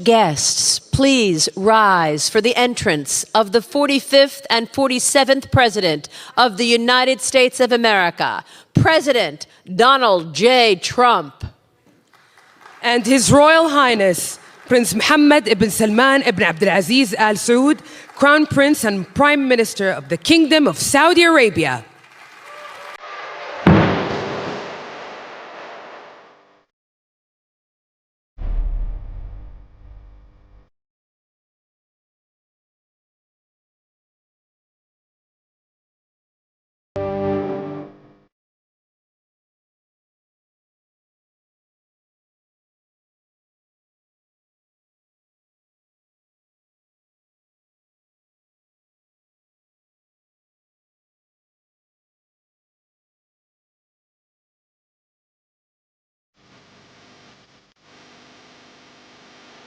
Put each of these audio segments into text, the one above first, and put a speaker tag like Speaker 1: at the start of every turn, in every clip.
Speaker 1: Guests, please rise for the entrance of the 45th and 47th President of the United States of America, President Donald J. Trump.
Speaker 2: And His Royal Highness, Prince Mohammed ibn Salman ibn Abdulaziz Al Saud, Crown Prince and Prime Minister of the Kingdom of Saudi Arabia.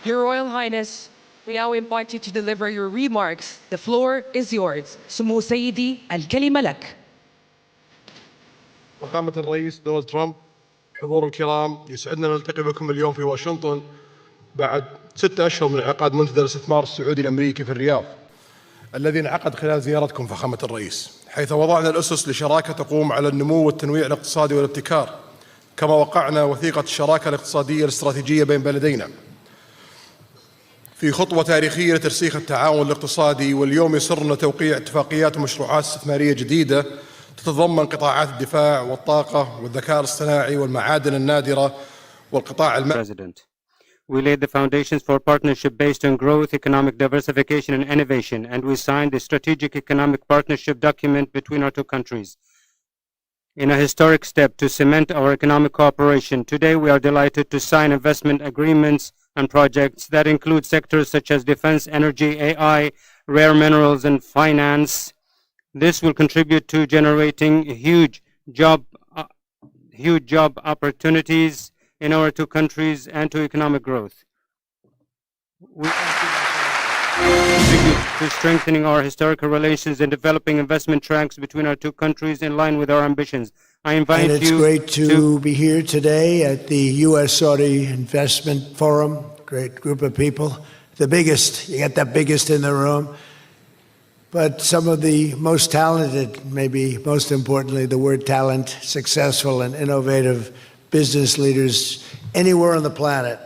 Speaker 2: Your Royal Highness, we now invite you to deliver your remarks. The floor is yours. سمو سيدي الكلمة لك.
Speaker 3: فخامة الرئيس دونالد ترامب، حضور الكرام، يسعدنا نلتقي بكم اليوم في واشنطن بعد 6 أشهر من انعقاد منتدى الاستثمار السعودي الأمريكي في الرياض، الذي انعقد خلال زيارتكم فخامة الرئيس، حيث وضعنا الأسس لشراكة تقوم على النمو والتنويع الاقتصادي والابتكار، كما وقعنا وثيقة الشراكة الاقتصادية الاستراتيجية بين بلدينا في خطوة تاريخية لترسيخ التعاون الاقتصادي. واليوم يسرنا توقيع اتفاقيات ومشروعات استثمارية جديدة تتضمن قطاعات الدفاع والطاقة والذكاء الاصطناعي والمعادن النادرة والقطاع المالي.
Speaker 4: We laid the foundations for partnership based on growth, economic diversification, and innovation, and we signed a strategic economic partnership document between our two countries. In a historic step to cement our economic cooperation, today we are delighted to sign investment agreements and projects that include sectors such as defense, energy, AI, rare minerals, and finance. This will contribute to generating huge job opportunities in our two countries and to economic growth. We contribute to strengthening our historical relations and developing investment tracks between our two countries in line with our ambitions. I invite you.
Speaker 5: And it's great to be here today at the U.S.-Saudi Investment Forum. Great group of people. The biggest, you got the biggest in the room. But some of the most talented, maybe most importantly, the word talent, successful and innovative business leaders anywhere on the planet.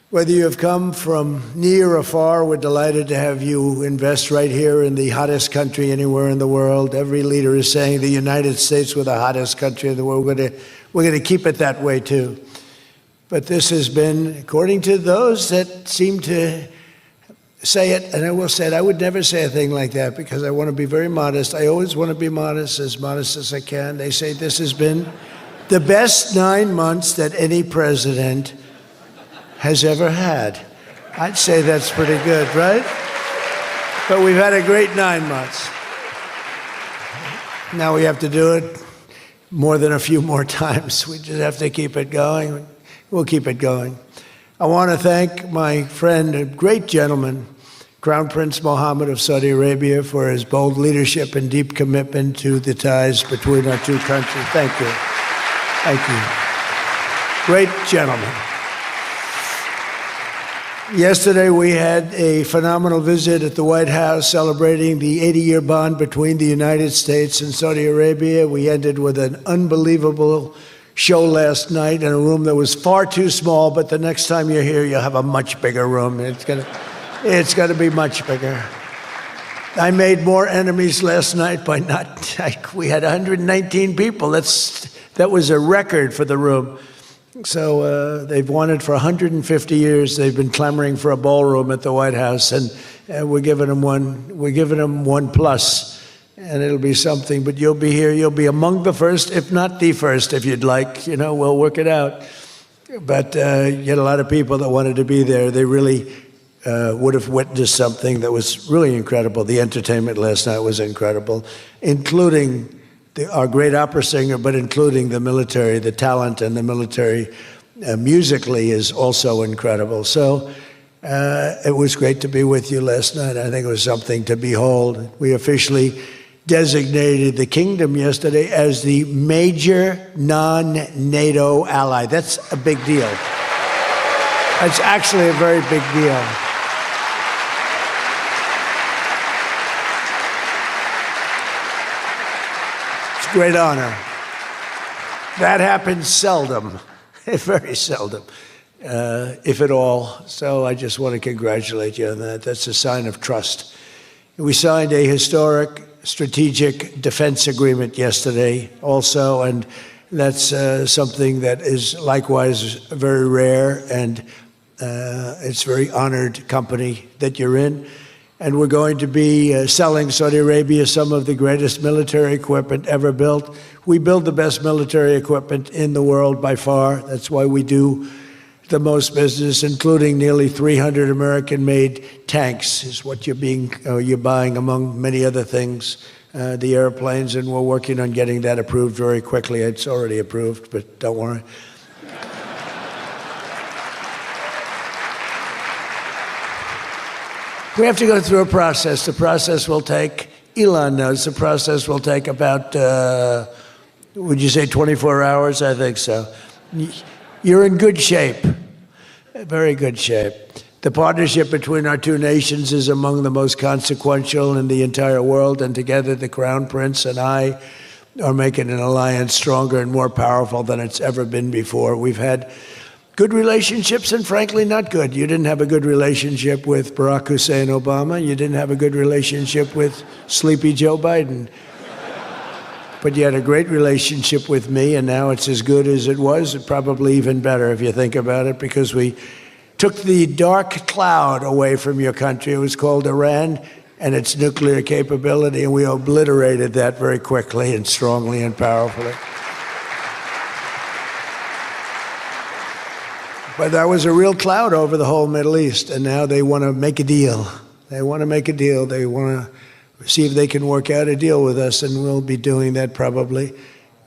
Speaker 5: Whether you have come from near or far, we're delighted to have you invest right here in the hottest country anywhere in the world. Every leader is saying the United States we're the hottest country in the world. We're going to keep it that way too. But this has been, according to those that seem to say it, and I will say it, I would never say a thing like that because I want to be very modest. I always want to be modest as I can. They say this has been the best 9 months that any president has ever had. I'd say that's pretty good, right? But we've had a great 9 months. Now we have to do it more than a few more times. We just have to keep it going. We'll keep it going. I want to thank my friend, a great gentleman, Crown Prince Mohammed of Saudi Arabia, for his bold leadership and deep commitment to the ties between our two countries. Thank you. Thank you. Great gentleman. Yesterday we had a phenomenal visit at the White House celebrating the 80-year bond between the United States and Saudi Arabia. We ended with an unbelievable show last night in a room that was far too small, but the next time you're here, you'll have a much bigger room. It's gonna be much bigger. I made more enemies last night by we had 119 people. That was a record for the room. So they've wanted for 150 years. They've been clamoring for a ballroom at the White House, and we're giving them one. We're giving them 1+, and it'll be something. But you'll be here. You'll be among the first, if not the first, if you'd like. You know, we'll work it out. But you had a lot of people that wanted to be there. They really would have witnessed something that was really incredible. The entertainment last night was incredible, including our great opera singer, but including the military. The talent in the military musically is also incredible. So it was great to be with you last night. I think it was something to behold. We officially designated the kingdom yesterday as the major non-NATO ally. That's a big deal. It's actually a very big deal. It's a great honor. That happens seldom, very seldom, if at all. So I just want to congratulate you on that. That's a sign of trust. We signed a historic strategic defense agreement yesterday also, and that's something that is likewise very rare, and it's a very honored company that you're in. And we're going to be selling Saudi Arabia some of the greatest military equipment ever built. We build the best military equipment in the world by far. That's why we do the most business, including nearly 300 American-made tanks is what you're buying, among many other things, the airplanes, and we're working on getting that approved very quickly. It's already approved, but don't worry. We have to go through a process. The process will take, Elon knows, the process will take about, would you say 24 hours? I think so. You're in good shape, very good shape. The partnership between our two nations is among the most consequential in the entire world, and together the Crown Prince and I are making an alliance stronger and more powerful than it's ever been before. We've had good relationships and frankly not good. You didn't have a good relationship with Barack Hussein Obama. You didn't have a good relationship with Sleepy Joe Biden. But you had a great relationship with me, and now it's as good as it was, probably even better if you think about it, because we took the dark cloud away from your country. It was called Iran and its nuclear capability, and we obliterated that very quickly and strongly and powerfully. But that was a real cloud over the whole Middle East, and now they want to make a deal. They want to make a deal. They want to see if they can work out a deal with us, and we'll be doing that probably.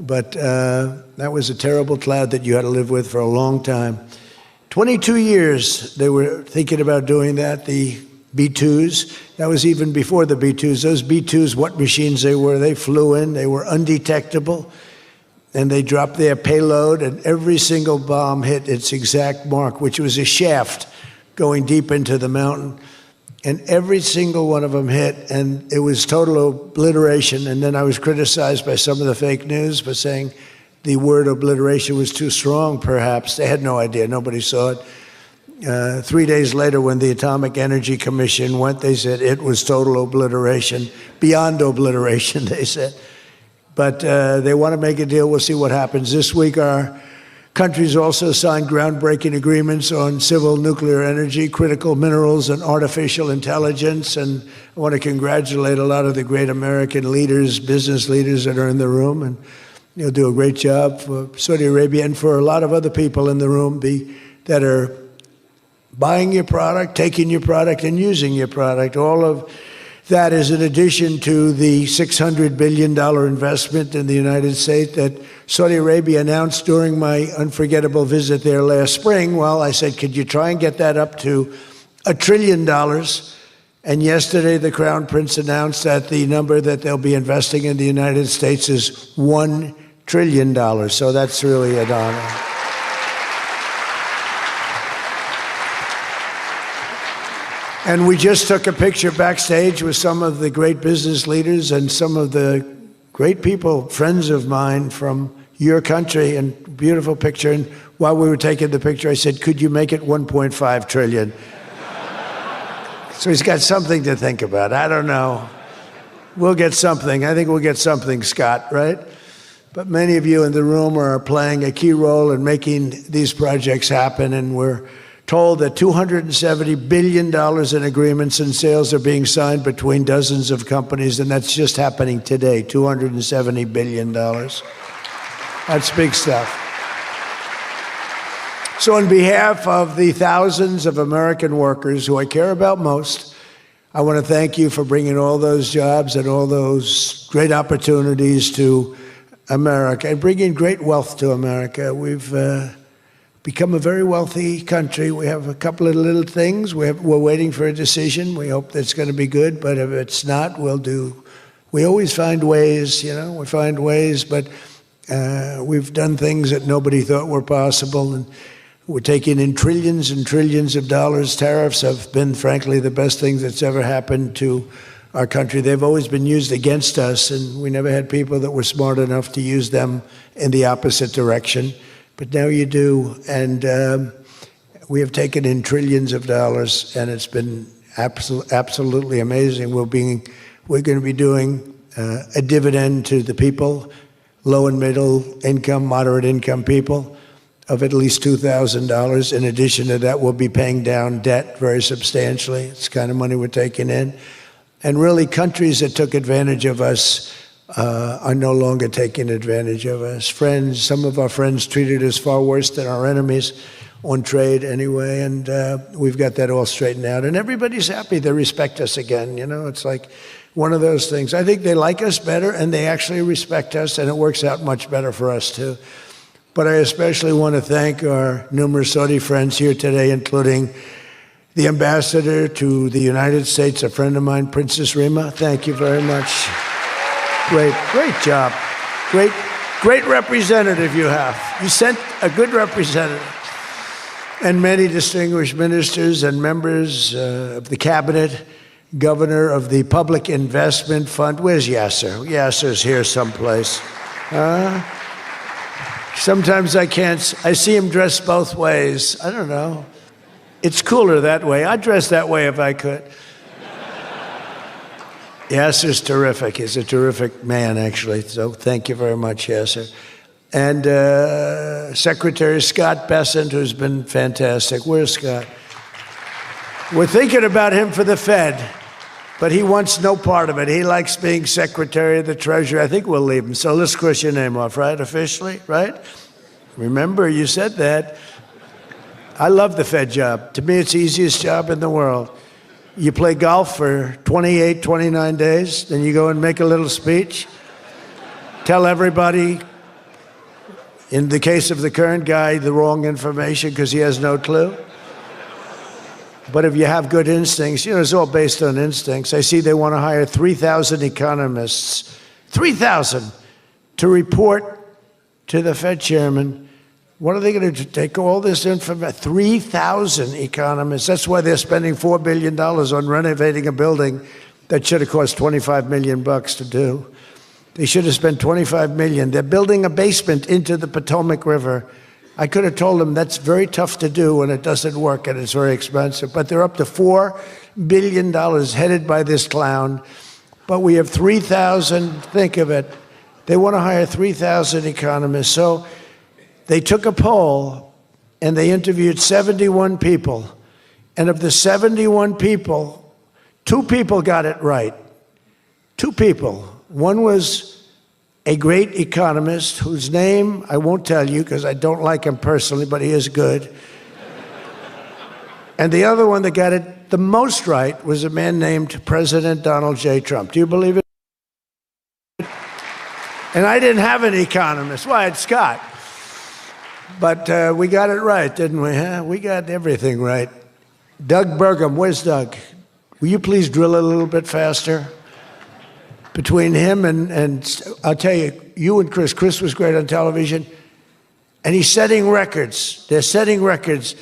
Speaker 5: But that was a terrible cloud that you had to live with for a long time. 22 years they were thinking about doing that, the B-2s. That was even before the B-2s. Those B-2s, what machines they were, they flew in, they were undetectable, and they dropped their payload, and every single bomb hit its exact mark, which was a shaft going deep into the mountain. And every single one of them hit, and it was total obliteration. And then I was criticized by some of the fake news for saying the word obliteration was too strong, perhaps. They had no idea. Nobody saw it. 3 days later, when the Atomic Energy Commission went, they said it was total obliteration, beyond obliteration, they said. But they want to make a deal. We'll see what happens. This week, our countries also signed groundbreaking agreements on civil nuclear energy, critical minerals, and artificial intelligence. And I want to congratulate a lot of the great American leaders, business leaders that are in the room. And you'll do a great job for Saudi Arabia and for a lot of other people in the room that are buying your product, taking your product, and using your product. All of that is in addition to the $600 billion investment in the United States that Saudi Arabia announced during my unforgettable visit there last spring. Well, I said, could you try and get that up to $1 trillion? And yesterday, the Crown Prince announced that the number that they'll be investing in the United States is $1 trillion. So that's really an honor. And we just took a picture backstage with some of the great business leaders and some of the great people, friends of mine from your country, and beautiful picture. And while we were taking the picture, I said, could you make it 1.5 trillion? So he's got something to think about. I don't know. We'll get something. I think we'll get something, Scott, right? But many of you in the room are playing a key role in making these projects happen, and we're told that $270 billion in agreements and sales are being signed between dozens of companies, and that's just happening today, $270 billion. That's big stuff. So on behalf of the thousands of American workers who I care about most, I want to thank you for bringing all those jobs and all those great opportunities to America and bringing great wealth to America. We've become a very wealthy country. We have a couple of little things. We're waiting for a decision. We hope that's going to be good, but if it's not, we always find ways, we find ways, but we've done things that nobody thought were possible. And We're taking in trillions and trillions of dollars. Tariffs have been, frankly, the best thing that's ever happened to our country. They've always been used against us, and we never had people that were smart enough to use them in the opposite direction. But now you do, and we have taken in trillions of dollars, and it's been absolutely amazing. We're going to be doing a dividend to the people, low and middle income, moderate income people, of at least $2,000. In addition to that, we'll be paying down debt very substantially. It's the kind of money we're taking in. And really, countries that took advantage of us are no longer taking advantage of us. Friends, some of our friends treated us far worse than our enemies on trade anyway, and we've got that all straightened out. And everybody's happy. They respect us again. You know, it's like one of those things. I think they like us better, and they actually respect us, and it works out much better for us, too. But I especially want to thank our numerous Saudi friends here today, including the ambassador to the United States, a friend of mine, Princess Rima. Thank you very much. Great job. Great representative you have. You sent a good representative. And many distinguished ministers and members of the cabinet, governor of the Public Investment Fund. Where's Yasser? Yasser's here someplace. Sometimes I see him dressed both ways. I don't know. It's cooler that way. I'd dress that way if I could. Yasser's terrific. He's a terrific man, actually. So thank you very much, Yasser. And Secretary Scott Bessent, who's been fantastic. Where's Scott? We're thinking about him for the Fed, but he wants no part of it. He likes being Secretary of the Treasury. I think we'll leave him. So let's cross your name off, right? Officially, right? Remember, you said that. I love the Fed job. To me, it's the easiest job in the world. You play golf for 28, 29 days, then you go and make a little speech, tell everybody, in the case of the current guy, the wrong information because he has no clue. But if you have good instincts, you know, it's all based on instincts. I see they want to hire 3,000 economists, 3,000, to report to the Fed chairman. What are they going to do? Take all this information? 3,000 economists. That's why they're spending $4 billion on renovating a building that should have cost $25 million to do. They should have spent $25 million. They're building a basement into the Potomac River. I could have told them that's very tough to do and it doesn't work and it's very expensive. But they're up to $4 billion headed by this clown. But we have 3,000, think of it. They want to hire 3,000 economists. So they took a poll and they interviewed 71 people. And of the 71 people, 2 people got it right. 2 people. One was a great economist whose name I won't tell you because I don't like him personally, but he is good. And the other one that got it the most right was a man named President Donald J. Trump. Do you believe it? And I didn't have an economist. Well, I had Scott. But we got it right, didn't we? Huh? We got everything right. Doug Burgum, where's Doug? Will you please drill a little bit faster? Between him and I'll tell you, you and Chris was great on television, and he's setting records. They're setting records,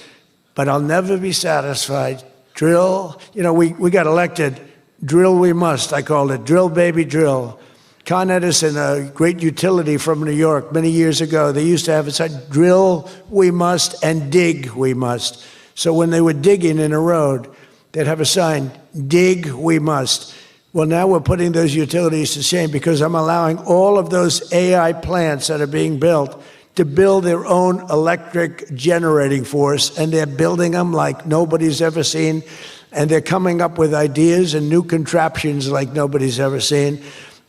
Speaker 5: but I'll never be satisfied. Drill, you know, we got elected. Drill we must, I called it. Drill, baby, drill. Con Edison, a great utility from New York many years ago, they used to have it said, drill we must and dig we must. So when they were digging in a road, they'd have a sign, dig we must. Well, now we're putting those utilities to shame because I'm allowing all of those AI plants that are being built to build their own electric generating force, and they're building them like nobody's ever seen, and they're coming up with ideas and new contraptions like nobody's ever seen.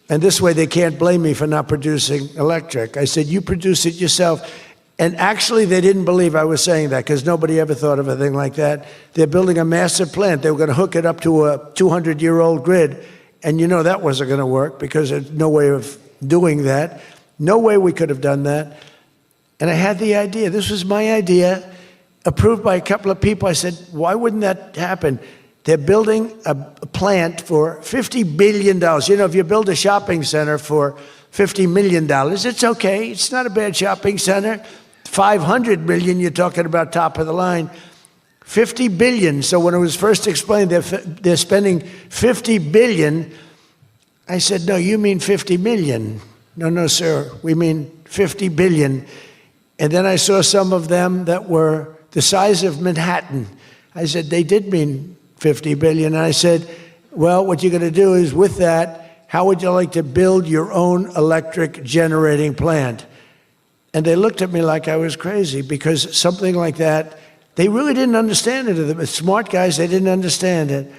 Speaker 5: And this way they can't blame me for not producing electric. I said, you produce it yourself. And actually they didn't believe I was saying that because nobody ever thought of a thing like that. They're building a massive plant. They were going to hook it up to a 200-year-old grid. And you know that wasn't going to work because there's no way of doing that. No way we could have done that. And I had the idea. This was my idea, approved by a couple of people. I said, why wouldn't that happen? They're building a plant for $50 billion. You know, if you build a shopping center for $50 million, it's okay. It's not a bad shopping center. 500 million, you're talking about top of the line. 50 billion. So when it was first explained they're spending 50 billion, I said, no, you mean 50 million. No, sir, we mean 50 billion. And then I saw some of them that were the size of Manhattan. I said, they did mean 50 billion. And I said, well, what you're going to do is with that, how would you like to build your own electric generating plant? And they looked at me like I was crazy, because something like that, they really didn't understand it. The smart guys, they didn't understand it.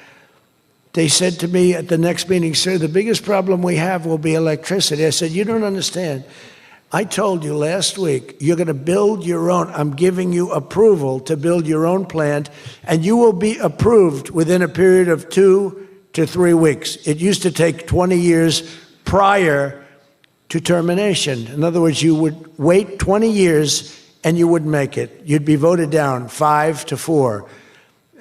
Speaker 5: They said to me at the next meeting, sir, the biggest problem we have will be electricity. I said, you don't understand. I told you last week, you're going to build your own. I'm giving you approval to build your own plant, and you will be approved within a period of 2 to 3 weeks. It used to take 20 years prior to termination. In other words, you would wait 20 years and you wouldn't make it. You'd be voted down 5 to 4.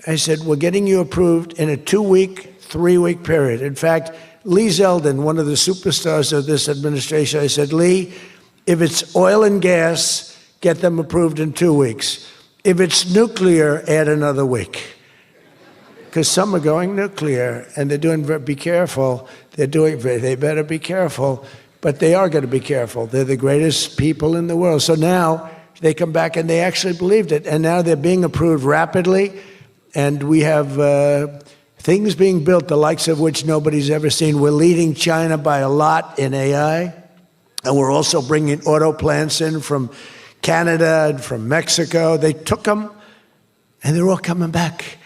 Speaker 5: I said, we're getting you approved in a 2-week, 3-week period. In fact, Lee Zeldin, one of the superstars of this administration, I said, Lee, if it's oil and gas, get them approved in 2 weeks. If it's nuclear, add another week. Because some are going nuclear, and they're doing, be careful. They better be careful, but they are going to be careful. They're the greatest people in the world. So now they come back and they actually believed it, and now they're being approved rapidly, and we have things being built, the likes of which nobody's ever seen. We're leading China by a lot in AI. And we're also bringing auto plants in from Canada and from Mexico. They took them, and they're all coming back.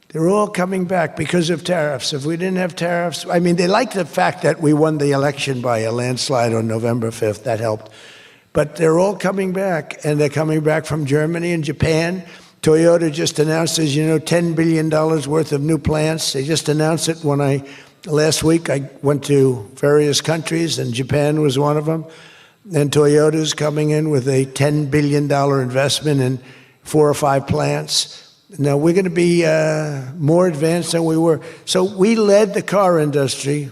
Speaker 5: They're all coming back because of tariffs. If we didn't have tariffs, I mean, they like the fact that we won the election by a landslide on November 5th. That helped. But they're all coming back, and they're coming back from Germany and Japan. Toyota just announced, as you know, $10 billion worth of new plants. They just announced it last week. I went to various countries, and Japan was one of them. And Toyota's coming in with a $10 billion investment in 4 or 5 plants. Now, we're going to be more advanced than we were. So we led the car industry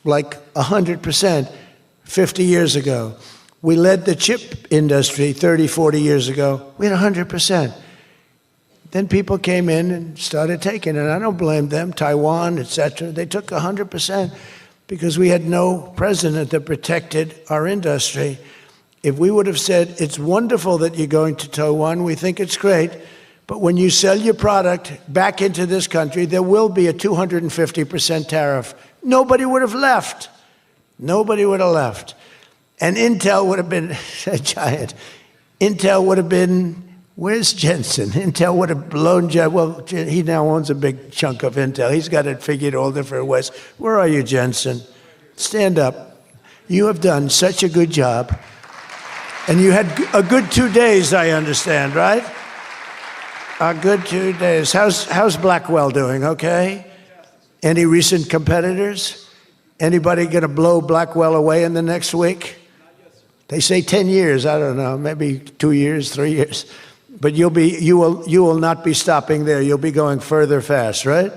Speaker 5: like 100% 50 years ago. We led the chip industry 30, 40 years ago. We had 100%. Then people came in and started taking it. I don't blame them, Taiwan, etc. They took 100% because we had no president that protected our industry. If we would have said, it's wonderful that you're going to Taiwan, we think it's great, but when you sell your product back into this country, there will be a 250% tariff. Nobody would have left. Nobody would have left. And Intel would have been a giant. Intel would have been, where's Jensen? Intel would have blown, well, he now owns a big chunk of Intel. He's got it figured all different ways. Where are you, Jensen? Stand up. You have done such a good job. And you had a good 2 days, I understand, right? A good 2 days. How's Blackwell doing, okay? Any recent competitors? Anybody going to blow Blackwell away in the next week? They say 10 years. I don't know, maybe 2 years, 3 years. But you will not be stopping there. You'll be going further fast, right?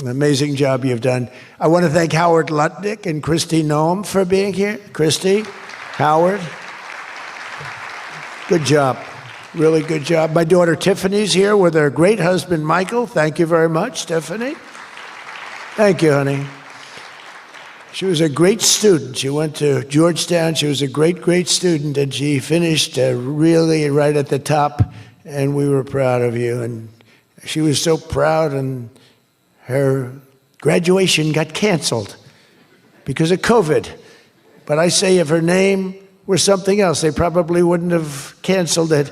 Speaker 5: An amazing job you've done. I want to thank Howard Lutnick and Christy Noem for being here. Christy, Howard, good job. Really good job. My daughter Tiffany's here with her great husband, Michael. Thank you very much, Tiffany. Thank you, honey. She was a great student. She went to Georgetown. She was a great, great student, and she finished really right at the top, and we were proud of you. And she was so proud, and her graduation got canceled because of COVID. But I say if her name were something else, they probably wouldn't have canceled it.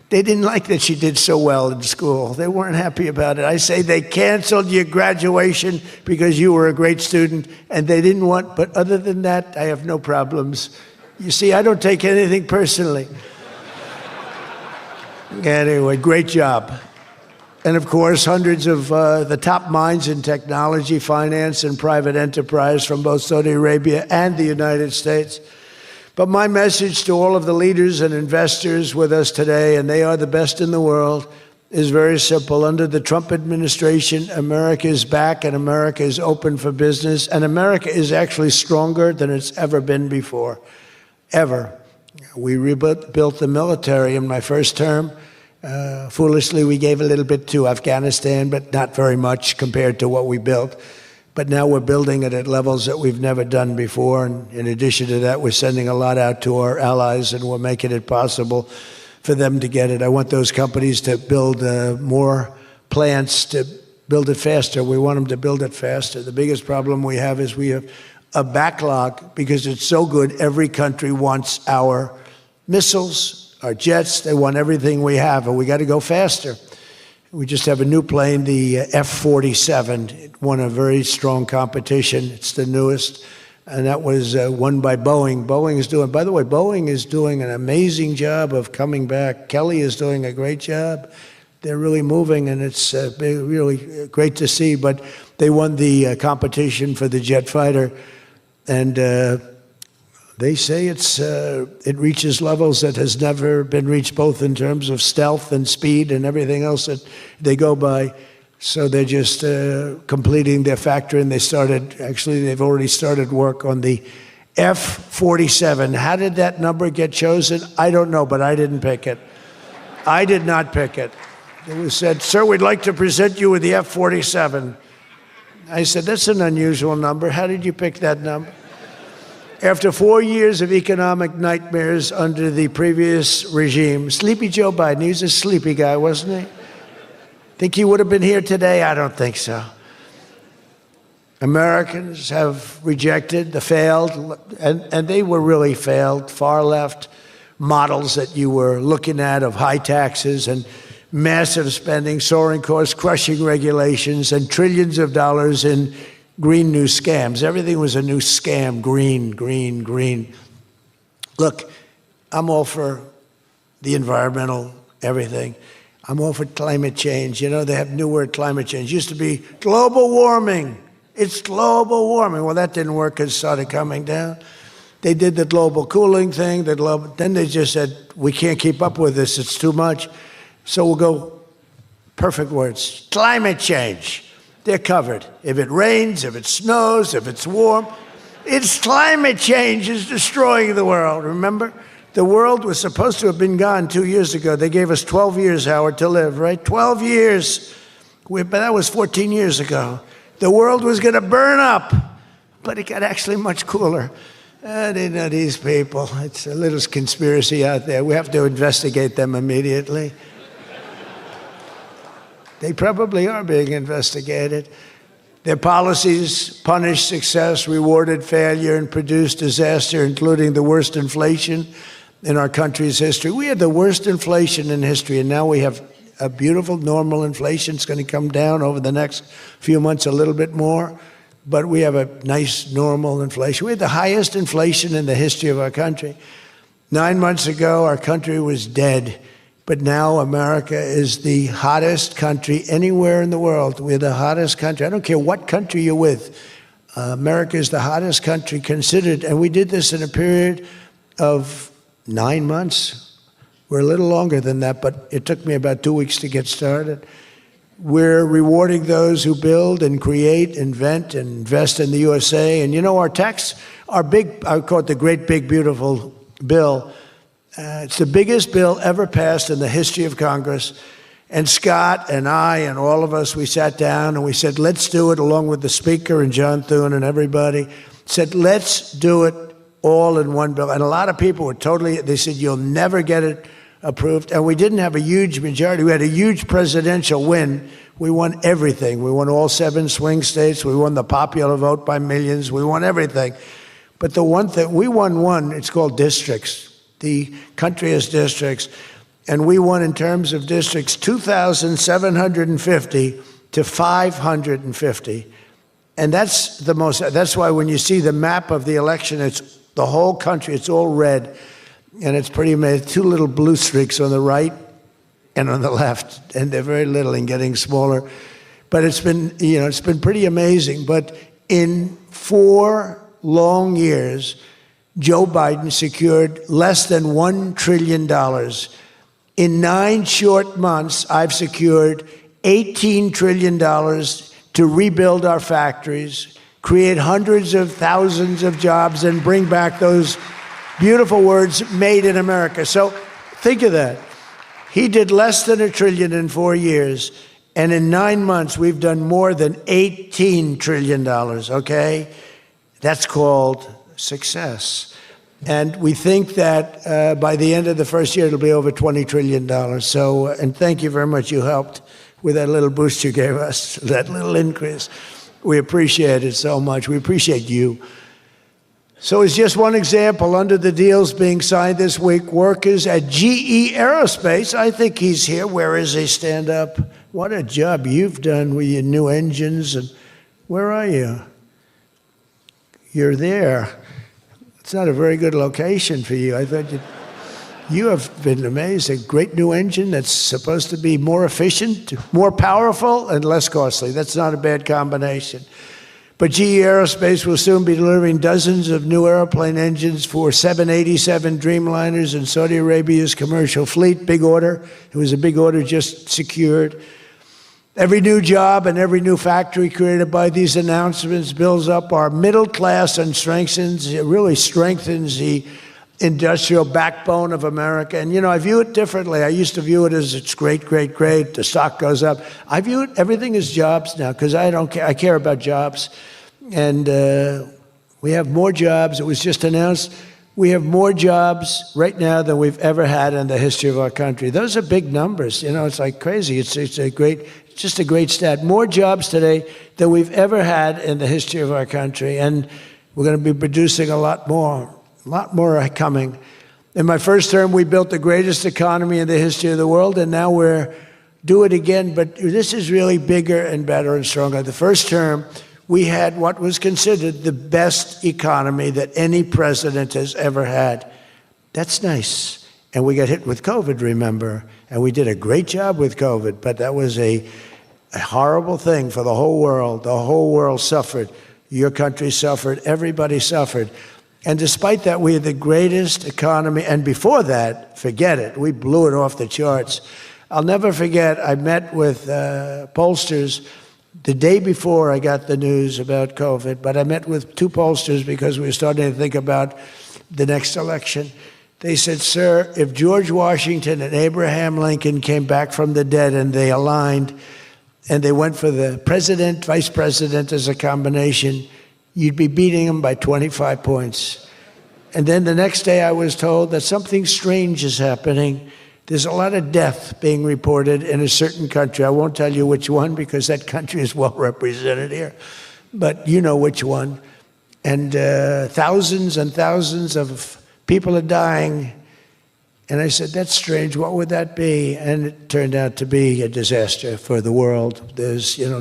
Speaker 5: They didn't like that she did so well in school. They weren't happy about it. I say they canceled your graduation because you were a great student, and they didn't want, but other than that, I have no problems. You see, I don't take anything personally. Anyway, great job. And of course, hundreds of the top minds in technology, finance, and private enterprise from both Saudi Arabia and the United States. But my message to all of the leaders and investors with us today, and they are the best in the world, is very simple. Under the Trump administration, America is back and America is open for business. And America is actually stronger than it's ever been before, ever. We rebuilt the military in my first term. Foolishly, we gave a little bit to Afghanistan, but not very much compared to what we built. But now we're building it at levels that we've never done before. And in addition to that, we're sending a lot out to our allies, and we're making it possible for them to get it. I want those companies to build more plants, to build it faster. We want them to build it faster. The biggest problem we have is we have a backlog because it's so good. Every country wants our missiles, our jets. They want everything we have, and we got to go faster. We just have a new plane, the F-47. It won a very strong competition. It's the newest, and that was won by Boeing. By the way, Boeing is doing an amazing job of coming back. Kelly is doing a great job. They're really moving, and it's really great to see. But they won the competition for the jet fighter, and they say it reaches levels that has never been reached, both in terms of stealth and speed and everything else that they go by. So they're just completing their factory, and they've already started work on the F-47. How did that number get chosen? I don't know, but I didn't pick it. I did not pick it. It was said, "Sir, we'd like to present you with the F-47. I said, "That's an unusual number. How did you pick that number?" After 4 years of economic nightmares under the previous regime, sleepy Joe Biden, he was a sleepy guy, wasn't he? Think he would have been here today? I don't think so. Americans have rejected the failed, and they were really failed, far left models that you were looking at of high taxes and massive spending, soaring costs, crushing regulations, and trillions of dollars in green new scams. Everything was a new scam, green, green, green. Look, I'm all for the environmental everything. I'm all for climate change. You know, they have new word, climate change. It used to be global warming. It's global warming. Well, that didn't work. It started coming down. They did the global cooling thing. Then they just said, we can't keep up with this. It's too much. So we'll go, perfect words, climate change. They're covered. If it rains, if it snows, if it's warm, it's climate change is destroying the world. Remember? The world was supposed to have been gone 2 years ago. They gave us 12 years, Howard, to live, right? 12 years. But that was 14 years ago. The world was going to burn up, but it got actually much cooler. They know these people. It's a little conspiracy out there. We have to investigate them immediately. They probably are being investigated. Their policies punished success, rewarded failure, and produced disaster, including the worst inflation in our country's history. We had the worst inflation in history, and now we have a beautiful normal inflation. It's going to come down over the next few months a little bit more, but we have a nice normal inflation. We had the highest inflation in the history of our country. 9 months ago, our country was dead. But now America is the hottest country anywhere in the world. We're the hottest country. I don't care what country you're with. America is the hottest country considered. And we did this in a period of 9 months. We're a little longer than that, but it took me about 2 weeks to get started. We're rewarding those who build and create, invent, and invest in the USA. And you know, our tax, I call it the great big beautiful bill. It's the biggest bill ever passed in the history of Congress. And Scott and I and all of us, we sat down and we said, let's do it, along with the Speaker and John Thune and everybody, said, let's do it all in one bill. And a lot of people were they said, you'll never get it approved. And we didn't have a huge majority. We had a huge presidential win. We won everything. We won all 7 swing states. We won the popular vote by millions. We won everything. But the one thing, we won one, it's called districts. The country has districts, and we won in terms of districts 2,750 to 550. And that's why when you see the map of the election, it's the whole country, it's all red, and it's pretty amazing. 2 little blue streaks on the right and on the left, and they're very little and getting smaller. But it's been pretty amazing. But in 4 long years, Joe Biden secured less than $1 trillion. In 9 short months, I've secured $18 trillion to rebuild our factories, create hundreds of thousands of jobs, and bring back those Beautiful words, made in America. So think of that. He did less than $1 trillion in 4 years, and in 9 months, we've done more than $18 trillion, okay? That's called success. And we think that by the end of the first year, it'll be over $20 trillion. So, and thank you very much. You helped with that little boost you gave us, that little increase. We appreciate it so much. We appreciate you. So as just one example, under the deals being signed this week, workers at GE Aerospace, I think he's here. Where is he? Stand up. What a job you've done with your new engines. And where are you? You're there. It's not a very good location for you. I thought you have been amazing. Great new engine that's supposed to be more efficient, more powerful, and less costly. That's not a bad combination. But GE Aerospace will soon be delivering dozens of new airplane engines for 787 Dreamliners in Saudi Arabia's commercial fleet. Big order. It was a big order just secured. Every new job and every new factory created by these announcements builds up our middle class and really strengthens the industrial backbone of America. And, you know, I view it differently. I used to view it as it's great, great, great. The stock goes up. I view it, everything as jobs now because I don't care. I care about jobs. And we have more jobs. It was just announced. We have more jobs right now than we've ever had in the history of our country. Those are big numbers. You know, it's like crazy. It's just a great stat. More jobs today than we've ever had in the history of our country. And we're going to be producing a lot more are coming. In my first term, we built the greatest economy in the history of the world, and now we're do it again, but this is really bigger and better and stronger. The first term, we had what was considered the best economy that any president has ever had. That's nice. And we got hit with COVID, remember, and we did a great job with COVID, but that was a horrible thing for the whole world. The whole world suffered. Your country suffered. Everybody suffered. And despite that, we had the greatest economy. And before that, forget it. We blew it off the charts. I'll never forget, I met with pollsters the day before I got the news about COVID, but I met with 2 pollsters because we were starting to think about the next election. They said, sir, if George Washington and Abraham Lincoln came back from the dead and they aligned and they went for the president, vice president as a combination, you'd be beating them by 25 points. And then the next day I was told that something strange is happening. There's a lot of death being reported in a certain country. I won't tell you which one because that country is well represented here, but you know which one. And thousands and thousands of people are dying. And I said, that's strange. What would that be? And it turned out to be a disaster for the world. There's, you know,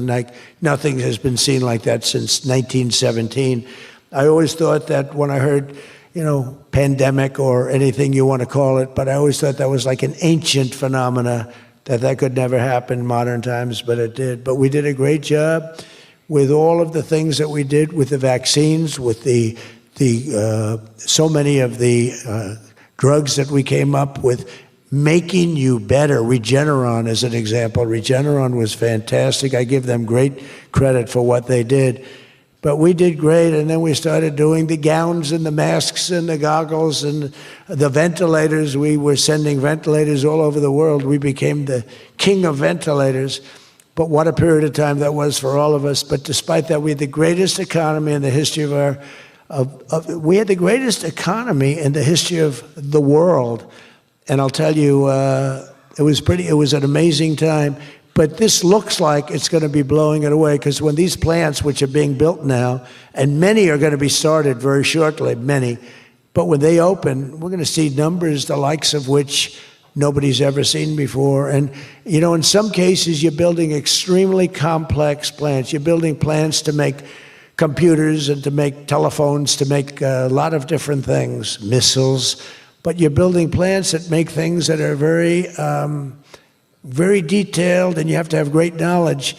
Speaker 5: nothing has been seen like that since 1917. I always thought that when I heard, you know, pandemic or anything you want to call it, but I always thought that was like an ancient phenomena, that could never happen in modern times, but it did. But we did a great job with all of the things that we did with the vaccines, with so many of the drugs that we came up with, making you better. Regeneron is an example. Regeneron was fantastic. I give them great credit for what they did. But we did great, and then we started doing the gowns and the masks and the goggles and the ventilators. We were sending ventilators all over the world. We became the king of ventilators. But what a period of time that was for all of us. But despite that, we had the greatest economy in the history of our we had the greatest economy in the history of the world. And I'll tell you, it was an amazing time. But this looks like it's going to be blowing it away, because when these plants, which are being built now, and many are going to be started very shortly, many, but when they open, we're going to see numbers the likes of which nobody's ever seen before. And, you know, in some cases, you're building extremely complex plants. You're building plants to make computers and to make telephones, to make a lot of different things, missiles. But you're building plants that make things that are very, very detailed, and you have to have great knowledge.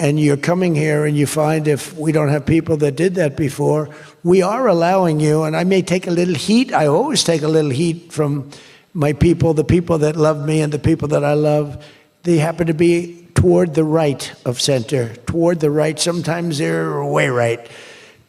Speaker 5: And you're coming here and you find, if we don't have people that did that before, we are allowing you, and I may take a little heat. I always take a little heat from my people, the people that love me and the people that I love. They happen to be toward the right of center, toward the right. Sometimes they're way right.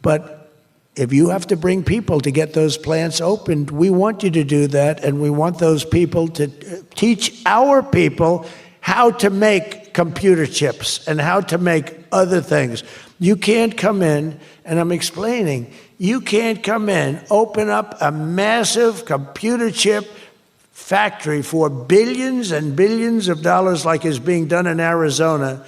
Speaker 5: But if you have to bring people to get those plants opened, we want you to do that, and we want those people to teach our people how to make computer chips and how to make other things. You can't come in, and I'm explaining, you can't come in, open up a massive computer chip factory for billions and billions of dollars like is being done in Arizona,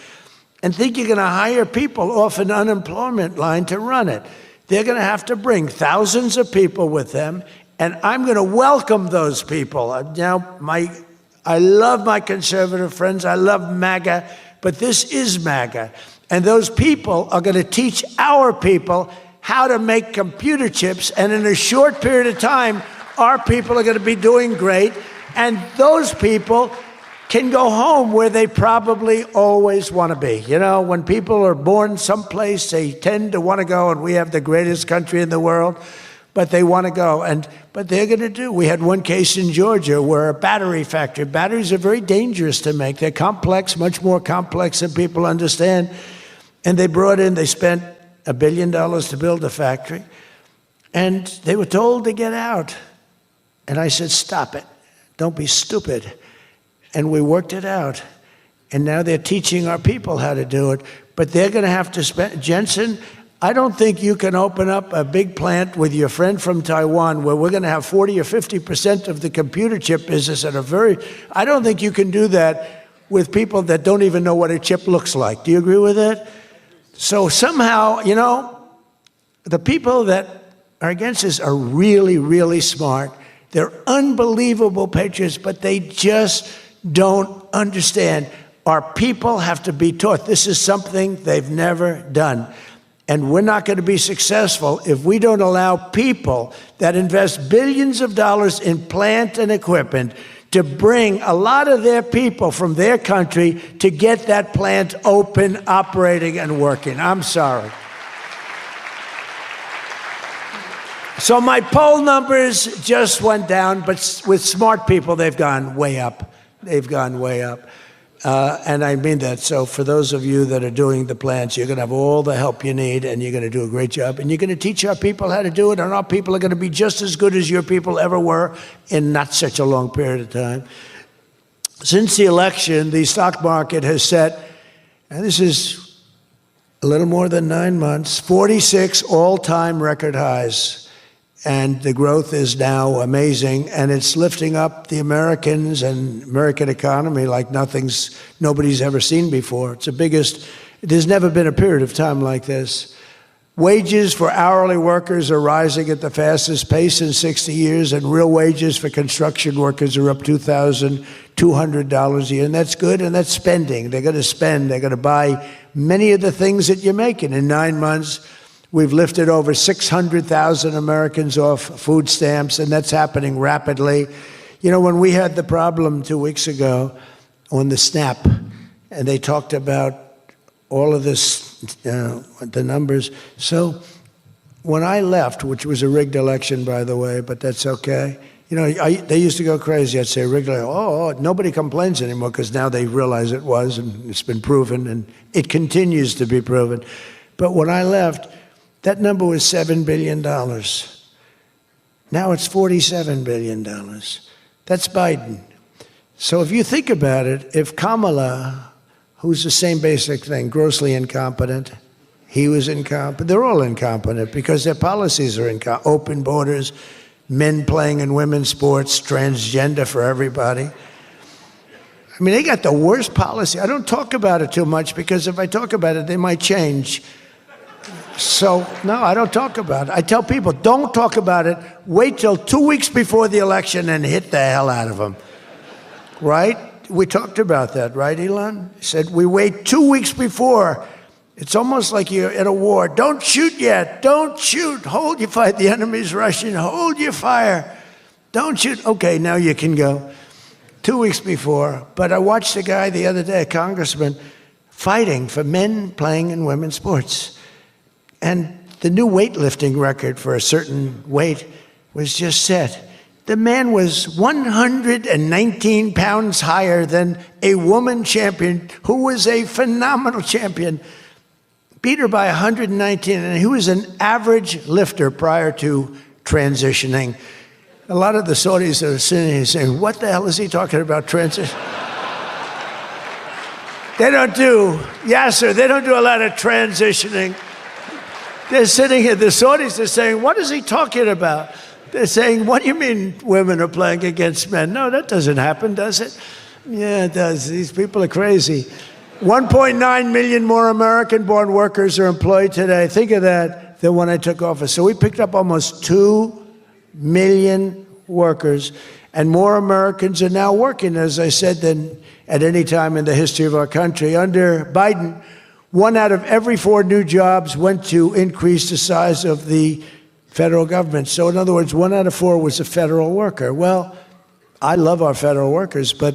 Speaker 5: and think you're going to hire people off an unemployment line to run it. They're going to have to bring thousands of people with them, and I'm going to welcome those people. Now, I love my conservative friends. I love MAGA, but this is MAGA. And those people are going to teach our people how to make computer chips, and in a short period of time, our people are going to be doing great, and those people can go home where they probably always want to be. You know, when people are born someplace, they tend to want to go, and we have the greatest country in the world, but they want to go. But they're going to do. We had one case in Georgia where a battery factory, batteries are very dangerous to make. They're complex, much more complex than people understand. And they spent $1 billion to build a factory, and they were told to get out. And I said, stop it. Don't be stupid. And we worked it out. And now they're teaching our people how to do it. But they're going to have to spend, Jensen, I don't think you can open up a big plant with your friend from Taiwan where we're going to have 40 or 50% of the computer chip business at I don't think you can do that with people that don't even know what a chip looks like. Do you agree with that? So somehow, you know, the people that are against this are really, really smart. They're unbelievable patriots, but they just don't understand. Our people have to be taught. This is something they've never done. And we're not going to be successful if we don't allow people that invest billions of dollars in plant and equipment to bring a lot of their people from their country to get that plant open, operating, and working. I'm sorry. So my poll numbers just went down, but with smart people, they've gone way up. They've gone way up. And I mean that. So for those of you that are doing the plants, you're going to have all the help you need, and you're going to do a great job. And you're going to teach our people how to do it, and our people are going to be just as good as your people ever were in not such a long period of time. Since the election, the stock market has set, and this is a little more than 9 months, 46 all-time record highs. And the growth is now amazing, and it's lifting up the Americans and American economy like nobody's ever seen before. It's the biggest, there's never been a period of time like this. Wages for hourly workers are rising at the fastest pace in 60 years, and real wages for construction workers are up $2,200 a year, and that's good, and that's spending. They're going to spend. They're going to buy many of the things that you're making. In 9 months, we've lifted over 600,000 Americans off food stamps, and that's happening rapidly. You know, when we had the problem 2 weeks ago on the SNAP, and they talked about all of this, the numbers. So when I left, which was a rigged election, by the way, but that's okay. You know, they used to go crazy. I'd say rigged election. Oh, nobody complains anymore because now they realize it was, and it's been proven, and it continues to be proven. But when I left, that number was $7 billion. Now it's $47 billion. That's Biden. So if you think about it, if Kamala, who's the same basic thing, grossly incompetent, he was incompetent, they're all incompetent because their policies are incompetent. Open borders, men playing in women's sports, transgender for everybody. I mean, they got the worst policy. I don't talk about it too much because if I talk about it, they might change. So, no, I don't talk about it. I tell people, don't talk about it. Wait till 2 weeks before the election and hit the hell out of them. Right? We talked about that, right, Elon? He said, we wait 2 weeks before. It's almost like you're at a war. Don't shoot yet. Don't shoot. Hold your fire. The enemy's rushing. Hold your fire. Don't shoot. Okay, now you can go. 2 weeks before. But I watched a guy the other day, a congressman, fighting for men playing in women's sports. And the new weightlifting record for a certain weight was just set. The man was 119 pounds higher than a woman champion who was a phenomenal champion. beat her by 119, and he was an average lifter prior to transitioning. A lot of the Saudis are sitting here saying, what the hell is he talking about transition? They don't do a lot of transitioning. They're sitting here, the Saudis are saying, what is he talking about? They're saying, what do you mean women are playing against men? No, that doesn't happen, does it? Yeah, it does. These people are crazy. 1.9 million more American-born workers are employed today. Think of that, than when I took office. So we picked up almost 2 million workers, and more Americans are now working, as I said, than at any time in the history of our country. Under Biden, 1 out of every 4 new jobs went to increase the size of the federal government. So in other words, 1 out of 4 was a federal worker. Well, I love our federal workers, but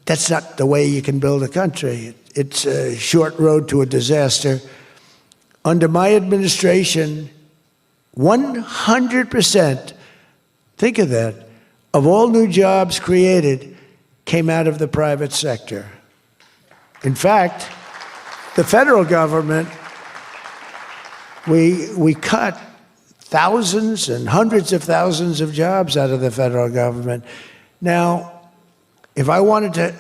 Speaker 5: that's not the way you can build a country. It's a short road to a disaster. Under my administration, 100%, think of that, of all new jobs created came out of the private sector. In fact, the federal government, we cut thousands and hundreds of thousands of jobs out of the federal government. Now, if I wanted to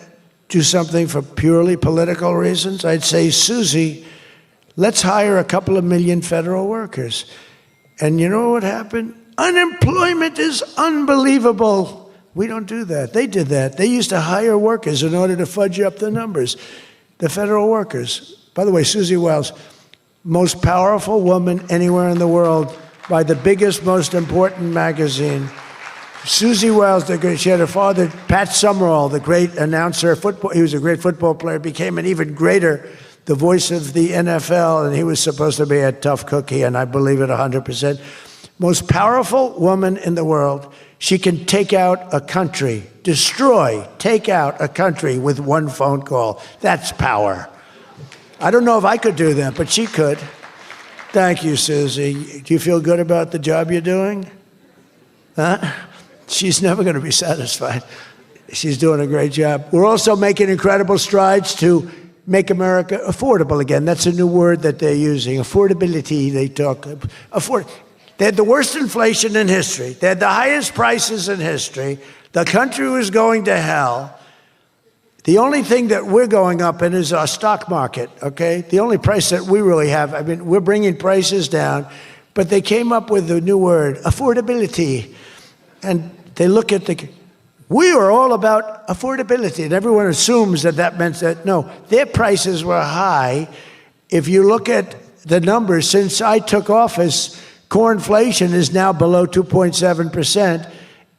Speaker 5: do something for purely political reasons, I'd say, Susie, let's hire a couple of million federal workers. And you know what happened? Unemployment is unbelievable. We don't do that. They did that. They used to hire workers in order to fudge up the numbers. The federal workers. By the way, Susie Wiles, most powerful woman anywhere in the world by the biggest, most important magazine. Susie Wiles, she had her father, Pat Summerall, the great announcer, he was a great football player, became an even greater, the voice of the NFL, and he was supposed to be a tough cookie, and I believe it 100%. Most powerful woman in the world. She can take out a country, take out a country with 1 phone call. That's power. I don't know if I could do that, but she could. Thank you, Susie. Do you feel good about the job you're doing? Huh? She's never going to be satisfied. She's doing a great job. We're also making incredible strides to make America affordable again. That's a new word that they're using. Affordability, they talk. They had the worst inflation in history. They had the highest prices in history. The country was going to hell. The only thing that we're going up in is our stock market, okay? The only price that we really have, I mean, we're bringing prices down, but they came up with a new word, affordability. And they look at we are all about affordability, and everyone assumes that that meant that, no, their prices were high. If you look at the numbers, since I took office, core inflation is now below 2.7%.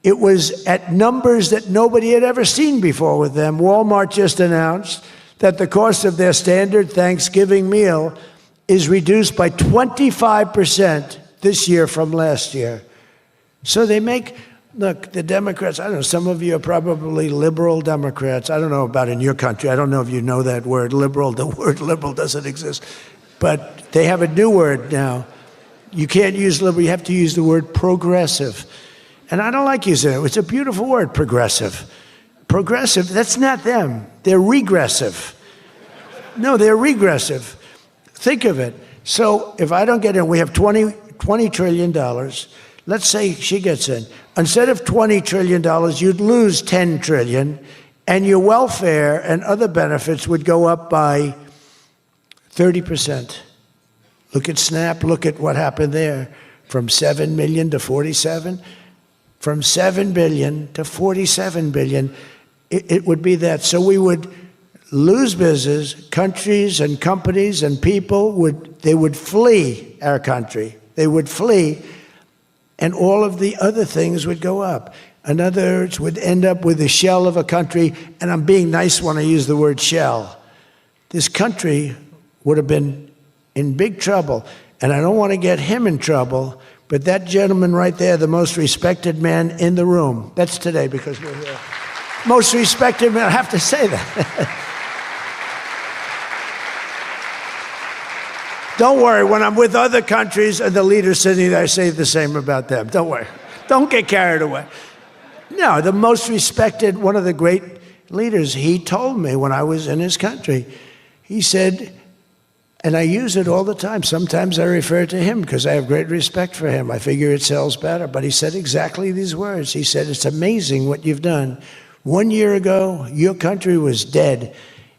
Speaker 5: It was at numbers that nobody had ever seen before with them. Walmart just announced that the cost of their standard Thanksgiving meal is reduced by 25% this year from last year. So they make, look, the Democrats, I don't know, some of you are probably liberal Democrats. I don't know about in your country. I don't know if you know that word, liberal. The word liberal doesn't exist. But they have a new word now. You can't use liberal, you have to use the word progressive. And I don't like using it. It's a beautiful word, progressive. Progressive, that's not them. They're regressive. No, they're regressive. Think of it. So if I don't get in, we have $20 trillion. Let's say she gets in. Instead of $20 trillion, you'd lose $10 trillion, and your welfare and other benefits would go up by 30%. Look at SNAP, look at what happened there. From 7 million to 47. From 7 billion to 47 billion, it would be that. So we would lose business, countries and companies and people would flee our country. They would flee, and all of the other things would go up. In other words, would end up with the shell of a country, and I'm being nice when I use the word shell. This country would have been in big trouble, and I don't want to get him in trouble, but that gentleman right there, the most respected man in the room, that's today because we're here. Most respected man, I have to say that. Don't worry, when I'm with other countries and the leaders sitting there, I say the same about them. Don't worry. Don't get carried away. No, the most respected, one of the great leaders, he told me when I was in his country, he said, And I use it all the time. Sometimes I refer to him because I have great respect for him. I figure it sells better. But he said exactly these words. He said, it's amazing what you've done. 1 year ago, your country was dead,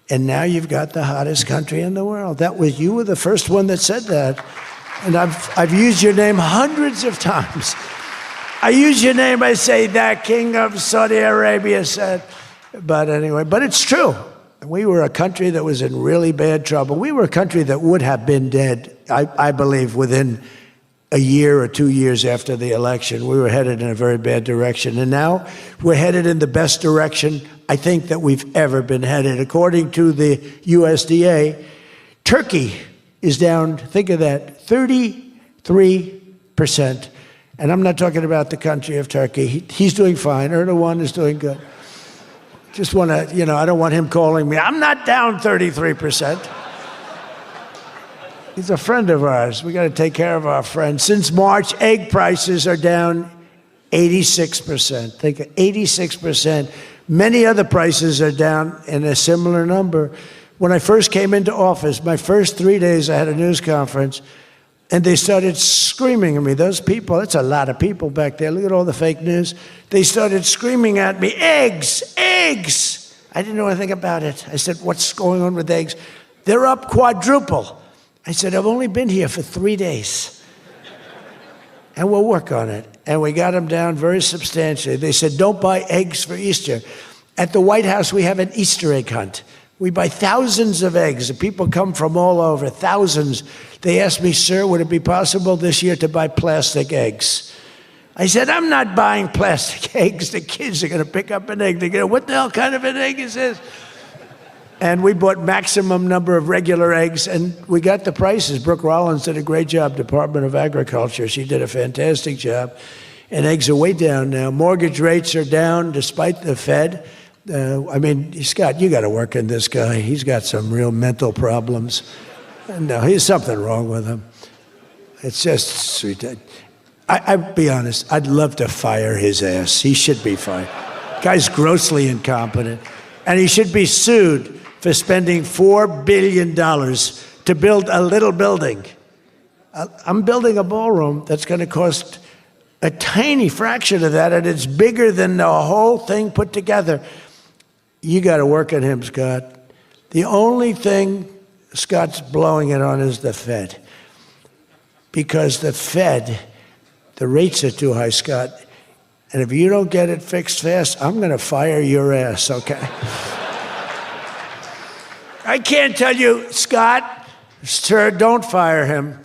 Speaker 5: and now you've got the hottest country in the world. You were the first one that said that. And I've used your name hundreds of times. I use your name, I say, that King of Saudi Arabia said. But anyway, but it's true. We were a country that was in really bad trouble. We were a country that would have been dead, I believe, within a year or 2 years after the election. We were headed in a very bad direction. And now we're headed in the best direction, I think, that we've ever been headed. According to the USDA, Turkey is down, think of that, 33%. And I'm not talking about the country of Turkey. He's doing fine. Erdogan is doing good. Just want to, I don't want him calling me. I'm not down 33%. He's a friend of ours. We got to take care of our friends. Since March, egg prices are down 86%. Think of 86%. Many other prices are down in a similar number. When I first came into office, my first 3 days, I had a news conference, and they started screaming at me. Those people, that's a lot of people back there. Look at all the fake news. They started screaming at me, eggs, eggs. I didn't know anything about it. I said, what's going on with eggs? They're up quadruple. I said, I've only been here for 3 days. And we'll work on it. And we got them down very substantially. They said, don't buy eggs for Easter. At the White House, we have an Easter egg hunt. We buy thousands of eggs. The people come from all over, thousands. They asked me, sir, would it be possible this year to buy plastic eggs? I said, I'm not buying plastic eggs. The kids are going to pick up an egg. They're going to, what the hell kind of an egg is this? And we bought maximum number of regular eggs, and we got the prices. Brooke Rollins did a great job, Department of Agriculture. She did a fantastic job. And eggs are way down now. Mortgage rates are down despite the Fed. Scott, you got to work in this guy. He's got some real mental problems. No, there's something wrong with him. It's just sweet. I'll be honest, I'd love to fire his ass. He should be fired. Guy's grossly incompetent. And he should be sued for spending $4 billion to build a little building. I'm building a ballroom that's going to cost a tiny fraction of that, and it's bigger than the whole thing put together. You got to work on him, Scott. The only thing Scott's blowing it on is the Fed. Because the Fed, the rates are too high, Scott. And if you don't get it fixed fast, I'm going to fire your ass, okay? I can't tell you, Scott, sir, don't fire him.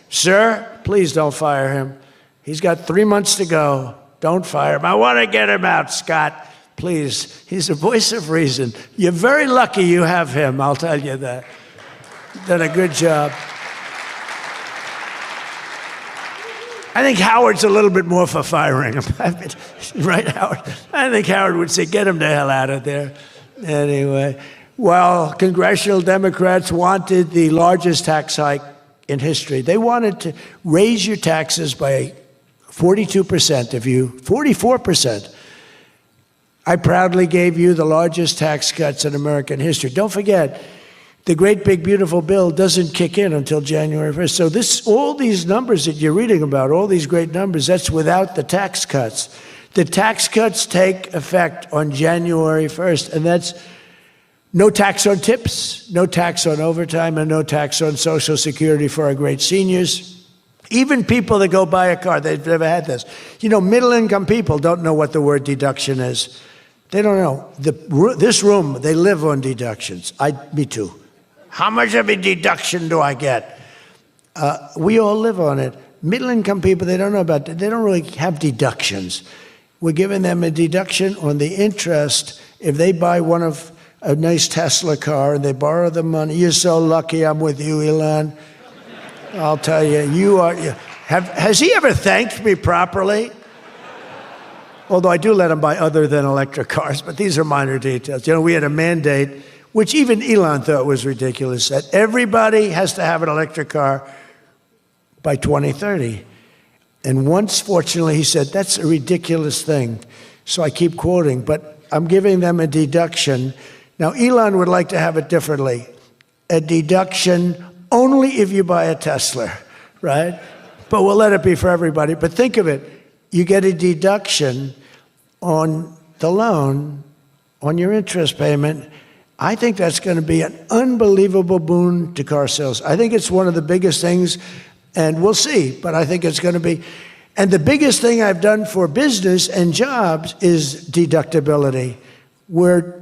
Speaker 5: Sir, please don't fire him. He's got 3 months to go. Don't fire him. I want to get him out, Scott. Please. He's the voice of reason. You're very lucky you have him, I'll tell you that. Done a good job. I think Howard's a little bit more for firing him. Right, Howard? I think Howard would say, get him the hell out of there. Anyway, while congressional Democrats wanted the largest tax hike in history, they wanted to raise your taxes by 42% 44%. I proudly gave you the largest tax cuts in American history. Don't forget, the great big beautiful bill doesn't kick in until January 1st. So all these numbers that you're reading about, all these great numbers, that's without the tax cuts. The tax cuts take effect on January 1st, and that's no tax on tips, no tax on overtime, and no tax on Social Security for our great seniors. Even people that go buy a car, they've never had this. Middle-income people don't know what the word deduction is. They don't know. This room, they live on deductions. Me too. How much of a deduction do I get? We all live on it. Middle-income people, they don't know about that. They don't really have deductions. We're giving them a deduction on the interest if they buy a nice Tesla car and they borrow the money. You're so lucky I'm with you, Elon. I'll tell you, has he ever thanked me properly? Although I do let him buy other than electric cars, but these are minor details. We had a mandate, which even Elon thought was ridiculous, that everybody has to have an electric car by 2030. And once, fortunately, he said, that's a ridiculous thing. So I keep quoting, but I'm giving them a deduction. Now, Elon would like to have it differently. a deduction only if you buy a Tesla, right? But we'll let it be for everybody. But think of it. You get a deduction on the loan, on your interest payment. I think that's going to be an unbelievable boon to car sales. I think it's one of the biggest things, and we'll see, but I think it's going to be. And the biggest thing I've done for business and jobs is deductibility, where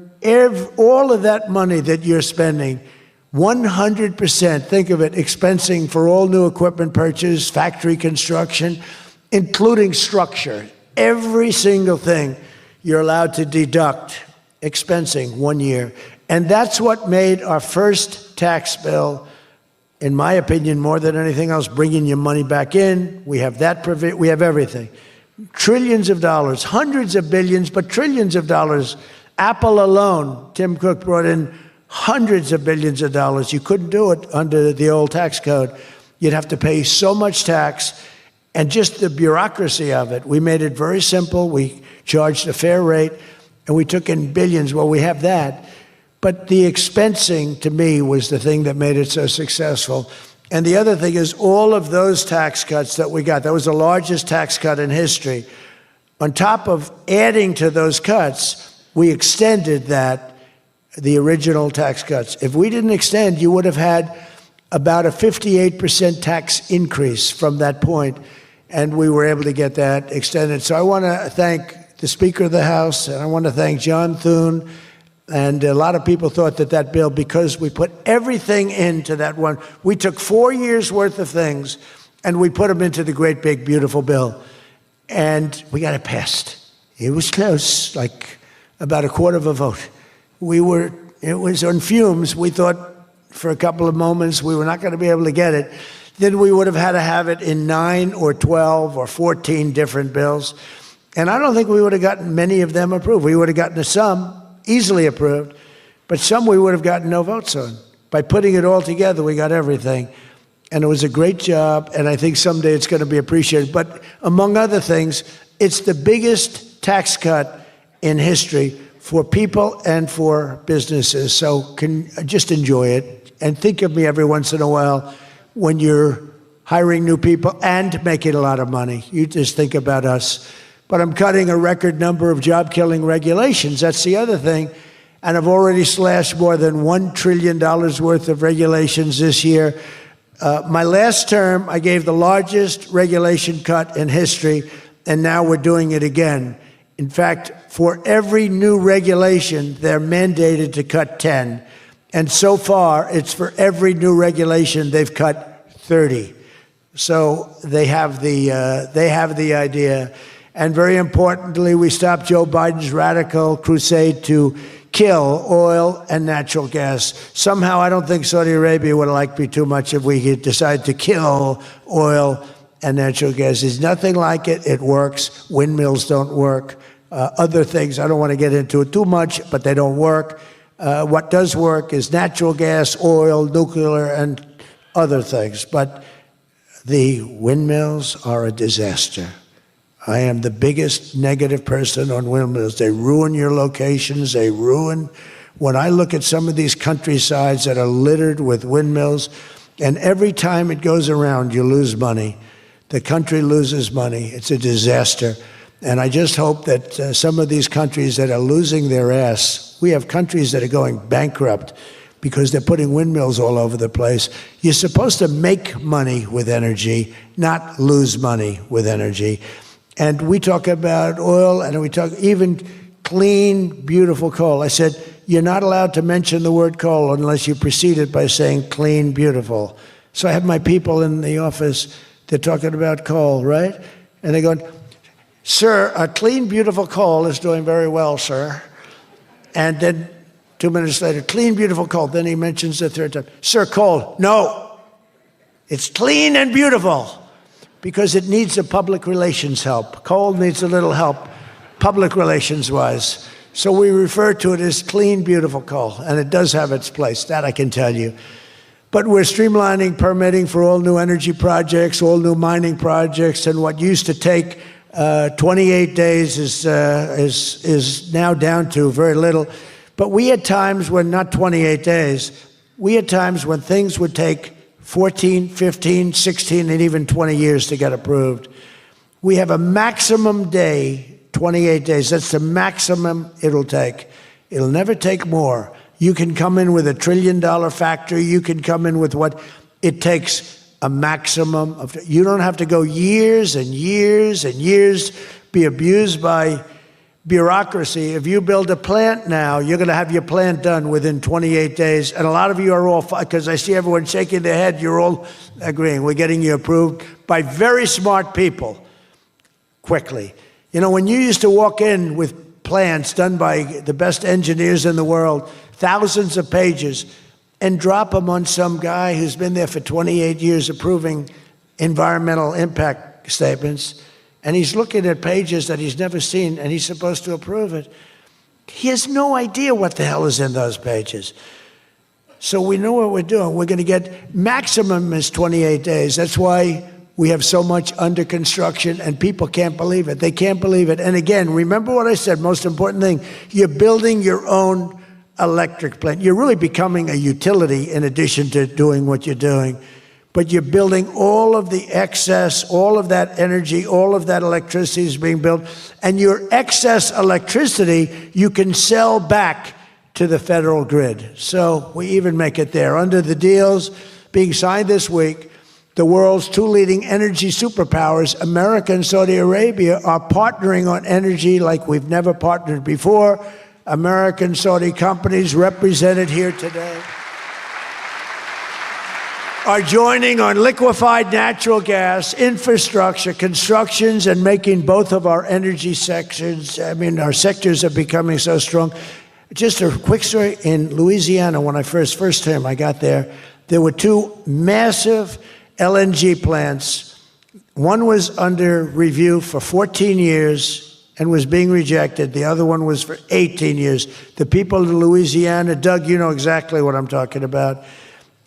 Speaker 5: all of that money that you're spending, 100%, think of it, expensing for all new equipment purchase, factory construction, including structure. Every single thing you're allowed to deduct, expensing 1 year. And that's what made our first tax bill, in my opinion, more than anything else, bringing your money back in. We have that, we have everything. Trillions of dollars, hundreds of billions, but trillions of dollars. Apple alone, Tim Cook brought in hundreds of billions of dollars. You couldn't do it under the old tax code. You'd have to pay so much tax, and just the bureaucracy of it. We made it very simple. We charged a fair rate, and we took in billions. Well, we have that. But the expensing, to me, was the thing that made it so successful. And the other thing is all of those tax cuts that we got, that was the largest tax cut in history. On top of adding to those cuts, we extended the original tax cuts. If we didn't extend, you would have had about a 58% tax increase from that point, and we were able to get that extended. So I want to thank the Speaker of the House, and I want to thank John Thune. And a lot of people thought that bill, because we put everything into that one, we took 4 years worth of things and we put them into the great big beautiful bill, and we got it passed. It was close, like about a quarter of a vote. It was on fumes. We thought for a couple of moments we were not going to be able to get it. Then we would have had to have it in 9 or 12 or 14 different bills. And I don't think we would have gotten many of them approved. We would have gotten some easily approved, but some we would have gotten no votes on. By putting it all together, we got everything. And it was a great job, and I think someday it's going to be appreciated. But among other things, it's the biggest tax cut in history for people and for businesses. So just enjoy it, and think of me every once in a while when you're hiring new people and making a lot of money. You just think about us. But I'm cutting a record number of job-killing regulations. That's the other thing. And I've already slashed more than $1 trillion worth of regulations this year. My last term, I gave the largest regulation cut in history, and now we're doing it again. In fact, for every new regulation, they're mandated to cut 10. And so far, it's for every new regulation, they've cut 30. So they have the idea. And very importantly, we stopped Joe Biden's radical crusade to kill oil and natural gas. Somehow, I don't think Saudi Arabia would like me too much if we could decide to kill oil and natural gas. There's nothing like it. It works. Windmills don't work. Other things, I don't want to get into it too much, but they don't work. What does work is natural gas, oil, nuclear, and other things. But the windmills are a disaster. I am the biggest negative person on windmills. They ruin your locations. They ruin. When I look at some of these countrysides that are littered with windmills, and every time it goes around, you lose money. The country loses money. It's a disaster. And I just hope that some of these countries that are losing their ass, we have countries that are going bankrupt because they're putting windmills all over the place. You're supposed to make money with energy, not lose money with energy. And we talk about oil, and we talk even clean, beautiful coal. I said, you're not allowed to mention the word coal unless you precede it by saying clean, beautiful. So I have my people in the office, they're talking about coal, right? And they're going, sir, a clean, beautiful coal is doing very well, sir. And then 2 minutes later, clean, beautiful coal. Then he mentions the third time, sir, coal. No, it's clean and beautiful. Because it needs a public relations help. Coal needs a little help, public relations-wise. So we refer to it as clean, beautiful coal, and it does have its place, that I can tell you. But we're streamlining permitting for all new energy projects, all new mining projects, and what used to take 28 days is now down to very little. But we had times when not 28 days, We had times when things would take 14, 15, 16, and even 20 years to get approved. We have a maximum day, 28 days. That's the maximum it'll take. It'll never take more. You can come in with $1 trillion factory. You can come in with what it takes, a maximum of. You don't have to go years and years and years, be abused by bureaucracy. If you build a plant now, you're going to have your plant done within 28 days. And a lot of you are all, because I see everyone shaking their head, you're all agreeing. We're getting you approved by very smart people quickly. You know, when you used to walk in with plans done by the best engineers in the world, thousands of pages, and drop them on some guy who's been there for 28 years approving environmental impact statements, and he's looking at pages that he's never seen, and he's supposed to approve it. He has no idea what the hell is in those pages. So we know what we're doing. We're going to get maximum is 28 days. That's why we have so much under construction, and people can't believe it. They can't believe it. And again, remember what I said, most important thing, you're building your own electric plant. You're really becoming a utility in addition to doing what you're doing. But you're building all of the excess, all of that energy, all of that electricity is being built. And your excess electricity, you can sell back to the federal grid. So we even make it there. Under the deals being signed this week, the world's two leading energy superpowers, America and Saudi Arabia, are partnering on energy like we've never partnered before. American Saudi companies represented here today are joining on liquefied natural gas, infrastructure, constructions, and making both of our energy sections, our sectors are becoming so strong. Just a quick story. In Louisiana, when I first time I got there were two massive LNG plants. One was under review for 14 years and was being rejected. The other one was for 18 years. The people of Louisiana, Doug, you know exactly what I'm talking about.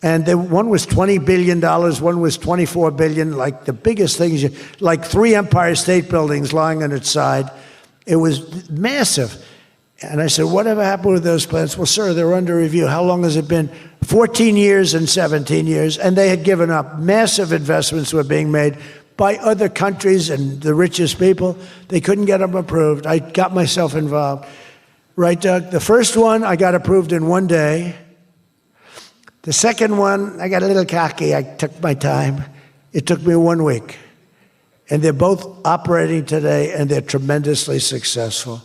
Speaker 5: And one was $20 billion, one was $24 billion, like the biggest things, like 3 Empire State Buildings lying on its side. It was massive. And I said, whatever happened with those plants? Well, sir, they're under review. How long has it been? 14 years and 17 years. And they had given up. Massive investments were being made by other countries and the richest people. They couldn't get them approved. I got myself involved. Right, Doug? The first one, I got approved in 1 day. The second one, I got a little cocky. I took my time. It took me 1 week. And they're both operating today, and they're tremendously successful.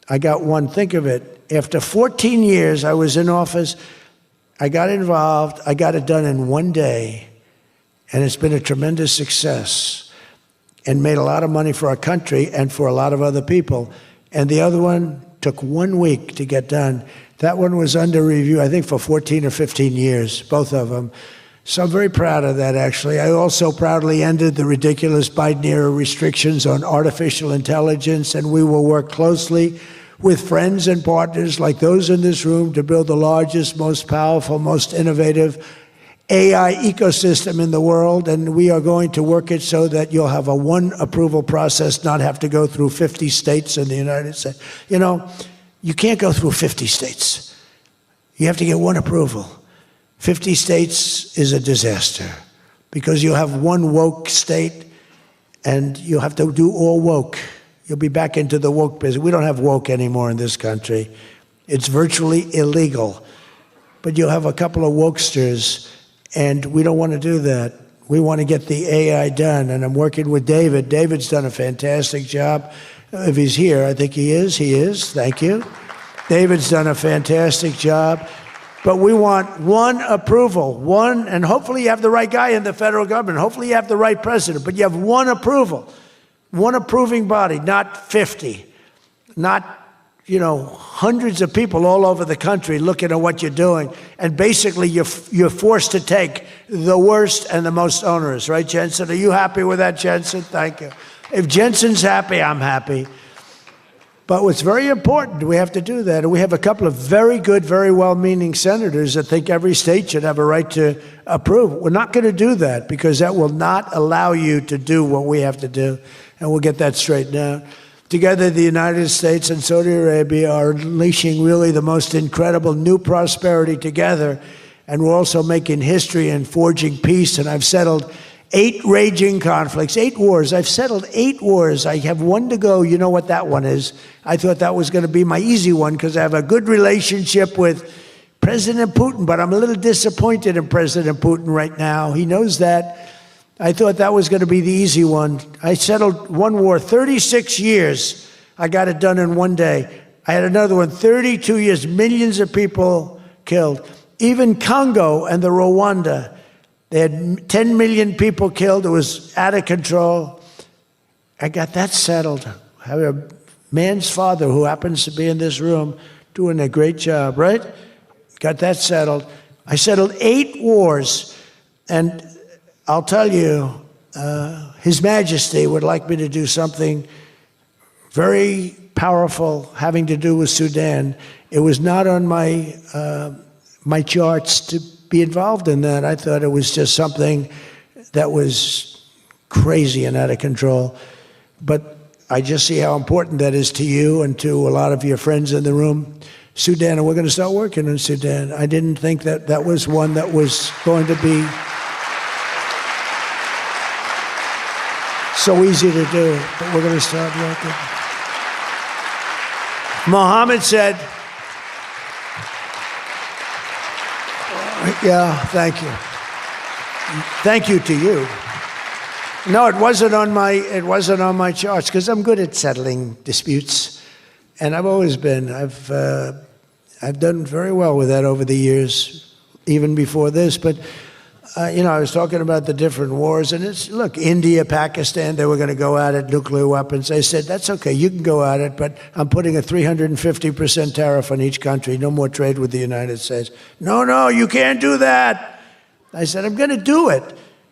Speaker 5: I got one, think of it. After 14 years, I was in office. I got involved. I got it done in 1 day. And it's been a tremendous success and made a lot of money for our country and for a lot of other people. And the other one took 1 week to get done. That one was under review, I think, for 14 or 15 years, both of them. So I'm very proud of that, actually. I also proudly ended the ridiculous Biden-era restrictions on artificial intelligence, and we will work closely with friends and partners like those in this room to build the largest, most powerful, most innovative AI ecosystem in the world, and we are going to work it so that you'll have a one approval process, not have to go through 50 states in the United States. You know, you can't go through 50 states. You have to get one approval. 50 states is a disaster because you have one woke state and you have to do all woke. You'll be back into the woke business. We don't have woke anymore in this country. It's virtually illegal. But you'll have a couple of wokesters, and we don't want to do that. We want to get the AI done, and I'm working with David. David's done a fantastic job. If he's here, I think he is. He is. Thank you. David's done a fantastic job. But we want one approval, one, and hopefully you have the right guy in the federal government. Hopefully you have the right president, but you have one approval, one approving body, not 50, not, hundreds of people all over the country looking at what you're doing. And basically you're forced to take the worst and the most onerous, right, Jensen? Are you happy with that, Jensen? Thank you. If Jensen's happy, I'm happy. But what's very important, we have to do that. And we have a couple of very good, very well-meaning senators that think every state should have a right to approve. We're not going to do that because that will not allow you to do what we have to do. And we'll get that straightened out. Together, the United States and Saudi Arabia are unleashing really the most incredible new prosperity together. And we're also making history and forging peace. And I've settled 8 raging conflicts, 8 wars. I've settled 8 wars. I have 1 to go. You know what that one is. I thought that was going to be my easy one because I have a good relationship with President Putin, but I'm a little disappointed in President Putin right now. He knows that. I thought that was going to be the easy one. I settled 1 war, 36 years. I got it done in 1 day. I had another one, 32 years, millions of people killed. Even Congo and the Rwanda, they had 10 million people killed. It was out of control. I got that settled. I have a man's father who happens to be in this room doing a great job, right? Got that settled. I settled 8 wars. And I'll tell you, His Majesty would like me to do something very powerful having to do with Sudan. It was not on my my charts to be involved in that. I thought it was just something that was crazy and out of control. But I just see how important that is to you and to a lot of your friends in the room. Sudan, and we're going to start working in Sudan. I didn't think that that was one that was going to be so easy to do, but we're going to start working. Mohammed said, yeah, thank you. Thank you to you. No, it wasn't on my charts because I'm good at settling disputes, and I've always been. I've done very well with that over the years, even before this. But I was talking about the different wars, and look, India, Pakistan, they were going to go at it, nuclear weapons. I said, that's okay, you can go at it, but I'm putting a 350% tariff on each country, no more trade with the United States. No, you can't do that. I said, I'm going to do it.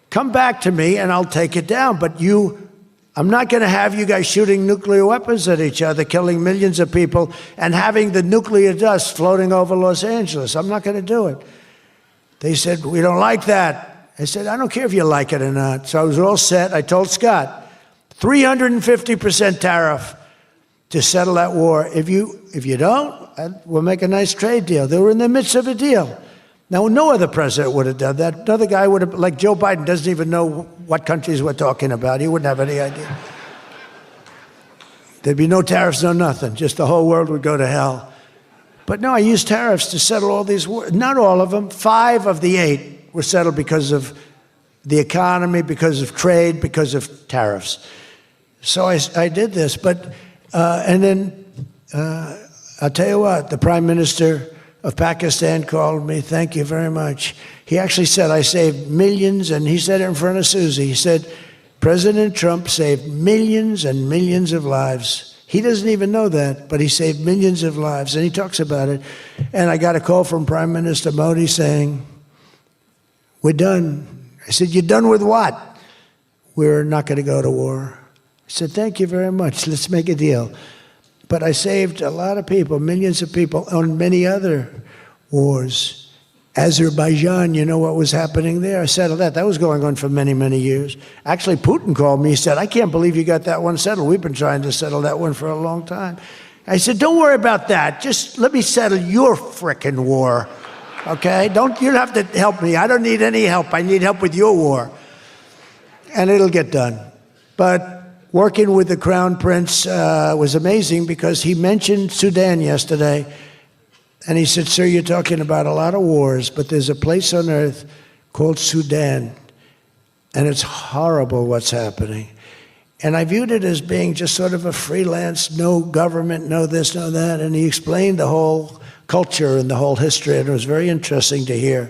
Speaker 5: Come back to me, and I'll take it down, but I'm not going to have you guys shooting nuclear weapons at each other, killing millions of people, and having the nuclear dust floating over Los Angeles. I'm not going to do it. They said, we don't like that. I said, I don't care if you like it or not. So I was all set. I told Scott, 350% tariff to settle that war. If you don't, we'll make a nice trade deal. They were in the midst of a deal. Now, no other president would have done that. Another guy would have, like Joe Biden, doesn't even know what countries we're talking about. He wouldn't have any idea. There'd be no tariffs, no nothing. Just the whole world would go to hell. But no, I used tariffs to settle all these wars. Not all of them. 5 of the 8 were settled because of the economy, because of trade, because of tariffs. So I did this. But, and then, I'll tell you what, the Prime Minister of Pakistan called me. Thank you very much. He actually said, I saved millions, and he said it in front of Susie. He said, President Trump saved millions and millions of lives. He doesn't even know that, but he saved millions of lives, and he talks about it. And I got a call from Prime Minister Modi saying, we're done. I said, you're done with what? We're not going to go to war. I said, thank you very much. Let's make a deal. But I saved a lot of people, millions of people, on many other wars. Azerbaijan, you know what was happening there? I settled that. That was going on for many, many years. Actually, Putin called me. He said, I can't believe you got that one settled. We've been trying to settle that one for a long time. I said, don't worry about that. Just let me settle your frickin' war, okay? You don't have to help me. I don't need any help. I need help with your war. And it'll get done. But working with the Crown Prince was amazing because he mentioned Sudan yesterday. And he said, sir, you're talking about a lot of wars, but there's a place on earth called Sudan, and it's horrible what's happening. And I viewed it as being just sort of a freelance, no government, no this, no that. And he explained the whole culture and the whole history, and it was very interesting to hear.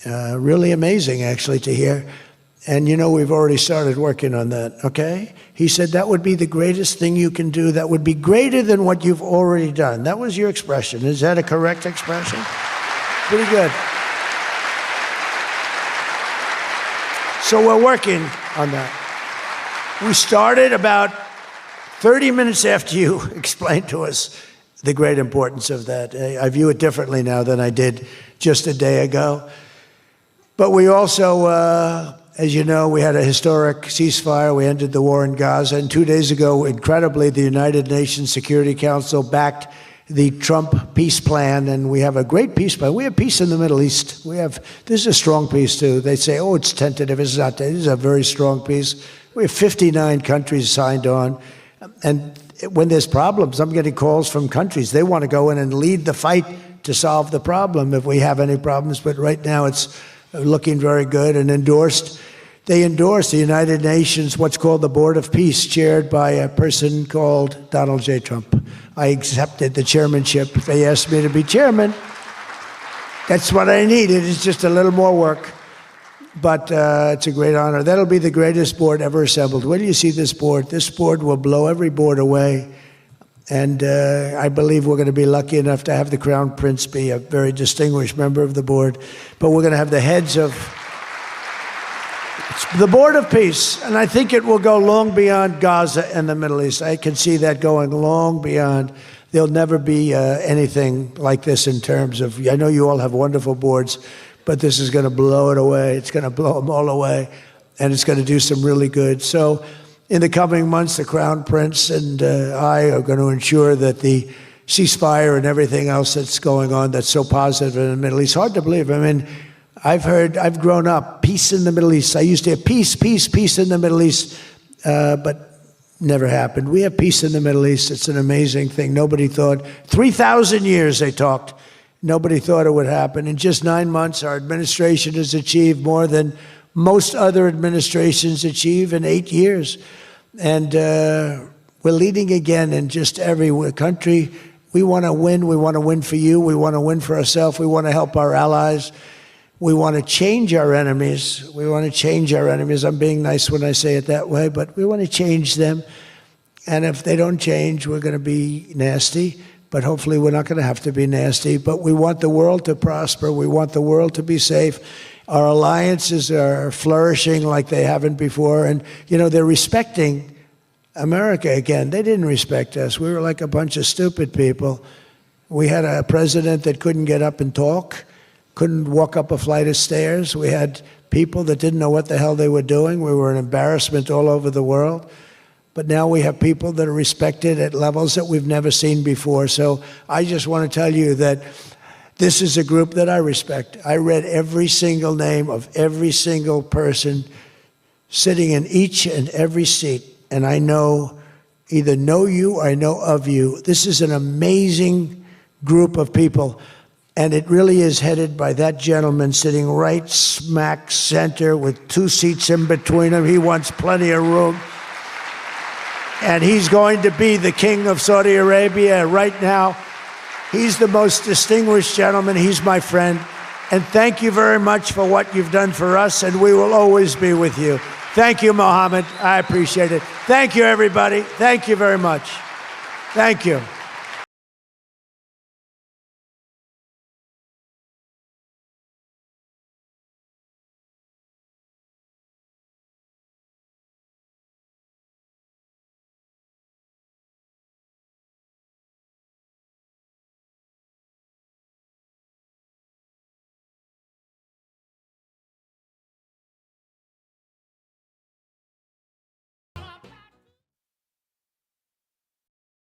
Speaker 5: Really amazing, actually, to hear. And we've already started working on that, okay? He said that would be the greatest thing you can do. That would be greater than what you've already done. That was your expression. Is that a correct expression? Pretty good. So we're working on that. We started about 30 minutes after you explained to us the great importance of that. I view it differently now than I did just a day ago. But we also, as you know, we had a historic ceasefire. We ended the war in Gaza. And 2 days ago, incredibly, the United Nations Security Council backed the Trump peace plan, and we have a great peace plan. We have peace in the Middle East. This is a strong peace too. They say, oh, it's tentative. It's not. This is a very strong peace. We have 59 countries signed on, and when there's problems, I'm getting calls from countries. They want to go in and lead the fight to solve the problem if we have any problems. But right now, it's looking very good and endorsed. They endorsed the United Nations, what's called the Board of Peace, chaired by a person called Donald J. Trump. I accepted the chairmanship. They asked me to be chairman. That's what I needed. It's just a little more work. But it's a great honor. That'll be the greatest board ever assembled. When do you see this board? This board will blow every board away. And I believe we're going to be lucky enough to have the Crown Prince be a very distinguished member of the board. But we're going to have the heads of the Board of Peace, and I think it will go long beyond Gaza and the Middle East. I can see that going long beyond. There'll never be anything like this in terms of, I know you all have wonderful boards, but this is going to blow it away. It's going to blow them all away, and it's going to do some really good. So in the coming months, the Crown Prince and I are going to ensure that the ceasefire and everything else that's going on that's so positive in the Middle East, hard to believe. I mean, I've grown up, peace in the Middle East. I used to hear peace, peace, peace in the Middle East, but never happened. We have peace in the Middle East. It's an amazing thing. Nobody thought, 3,000 years they talked. Nobody thought it would happen. In just 9 months, our administration has achieved more than most other administrations achieve in 8 years. And we're leading again in just every country. We want to win. We want to win for you. We want to win for ourselves. We want to help our allies. We want to change our enemies. We want to change our enemies. I'm being nice when I say it that way, but we want to change them. And if they don't change, we're going to be nasty. But hopefully we're not going to have to be nasty. But we want the world to prosper. We want the world to be safe. Our alliances are flourishing like they haven't before. And, you know, they're respecting America again. They didn't respect us. We were like a bunch of stupid people. We had a president that couldn't get up and talk, couldn't walk up a flight of stairs. We had people that didn't know what the hell they were doing. We were an embarrassment all over the world. But now we have people that are respected at levels that we've never seen before. So I just want to tell you that this is a group that I respect. I read every single name of every single person sitting in each and every seat. And I either know you or I know of you. This is an amazing group of people. And it really is headed by that gentleman sitting right smack center with 2 seats in between him. He wants plenty of room. And he's going to be the king of Saudi Arabia right now. He's the most distinguished gentleman. He's my friend. And thank you very much for what you've done for us, and we will always be with you. Thank you, Mohammed. I appreciate it. Thank you, everybody. Thank you very much. Thank you.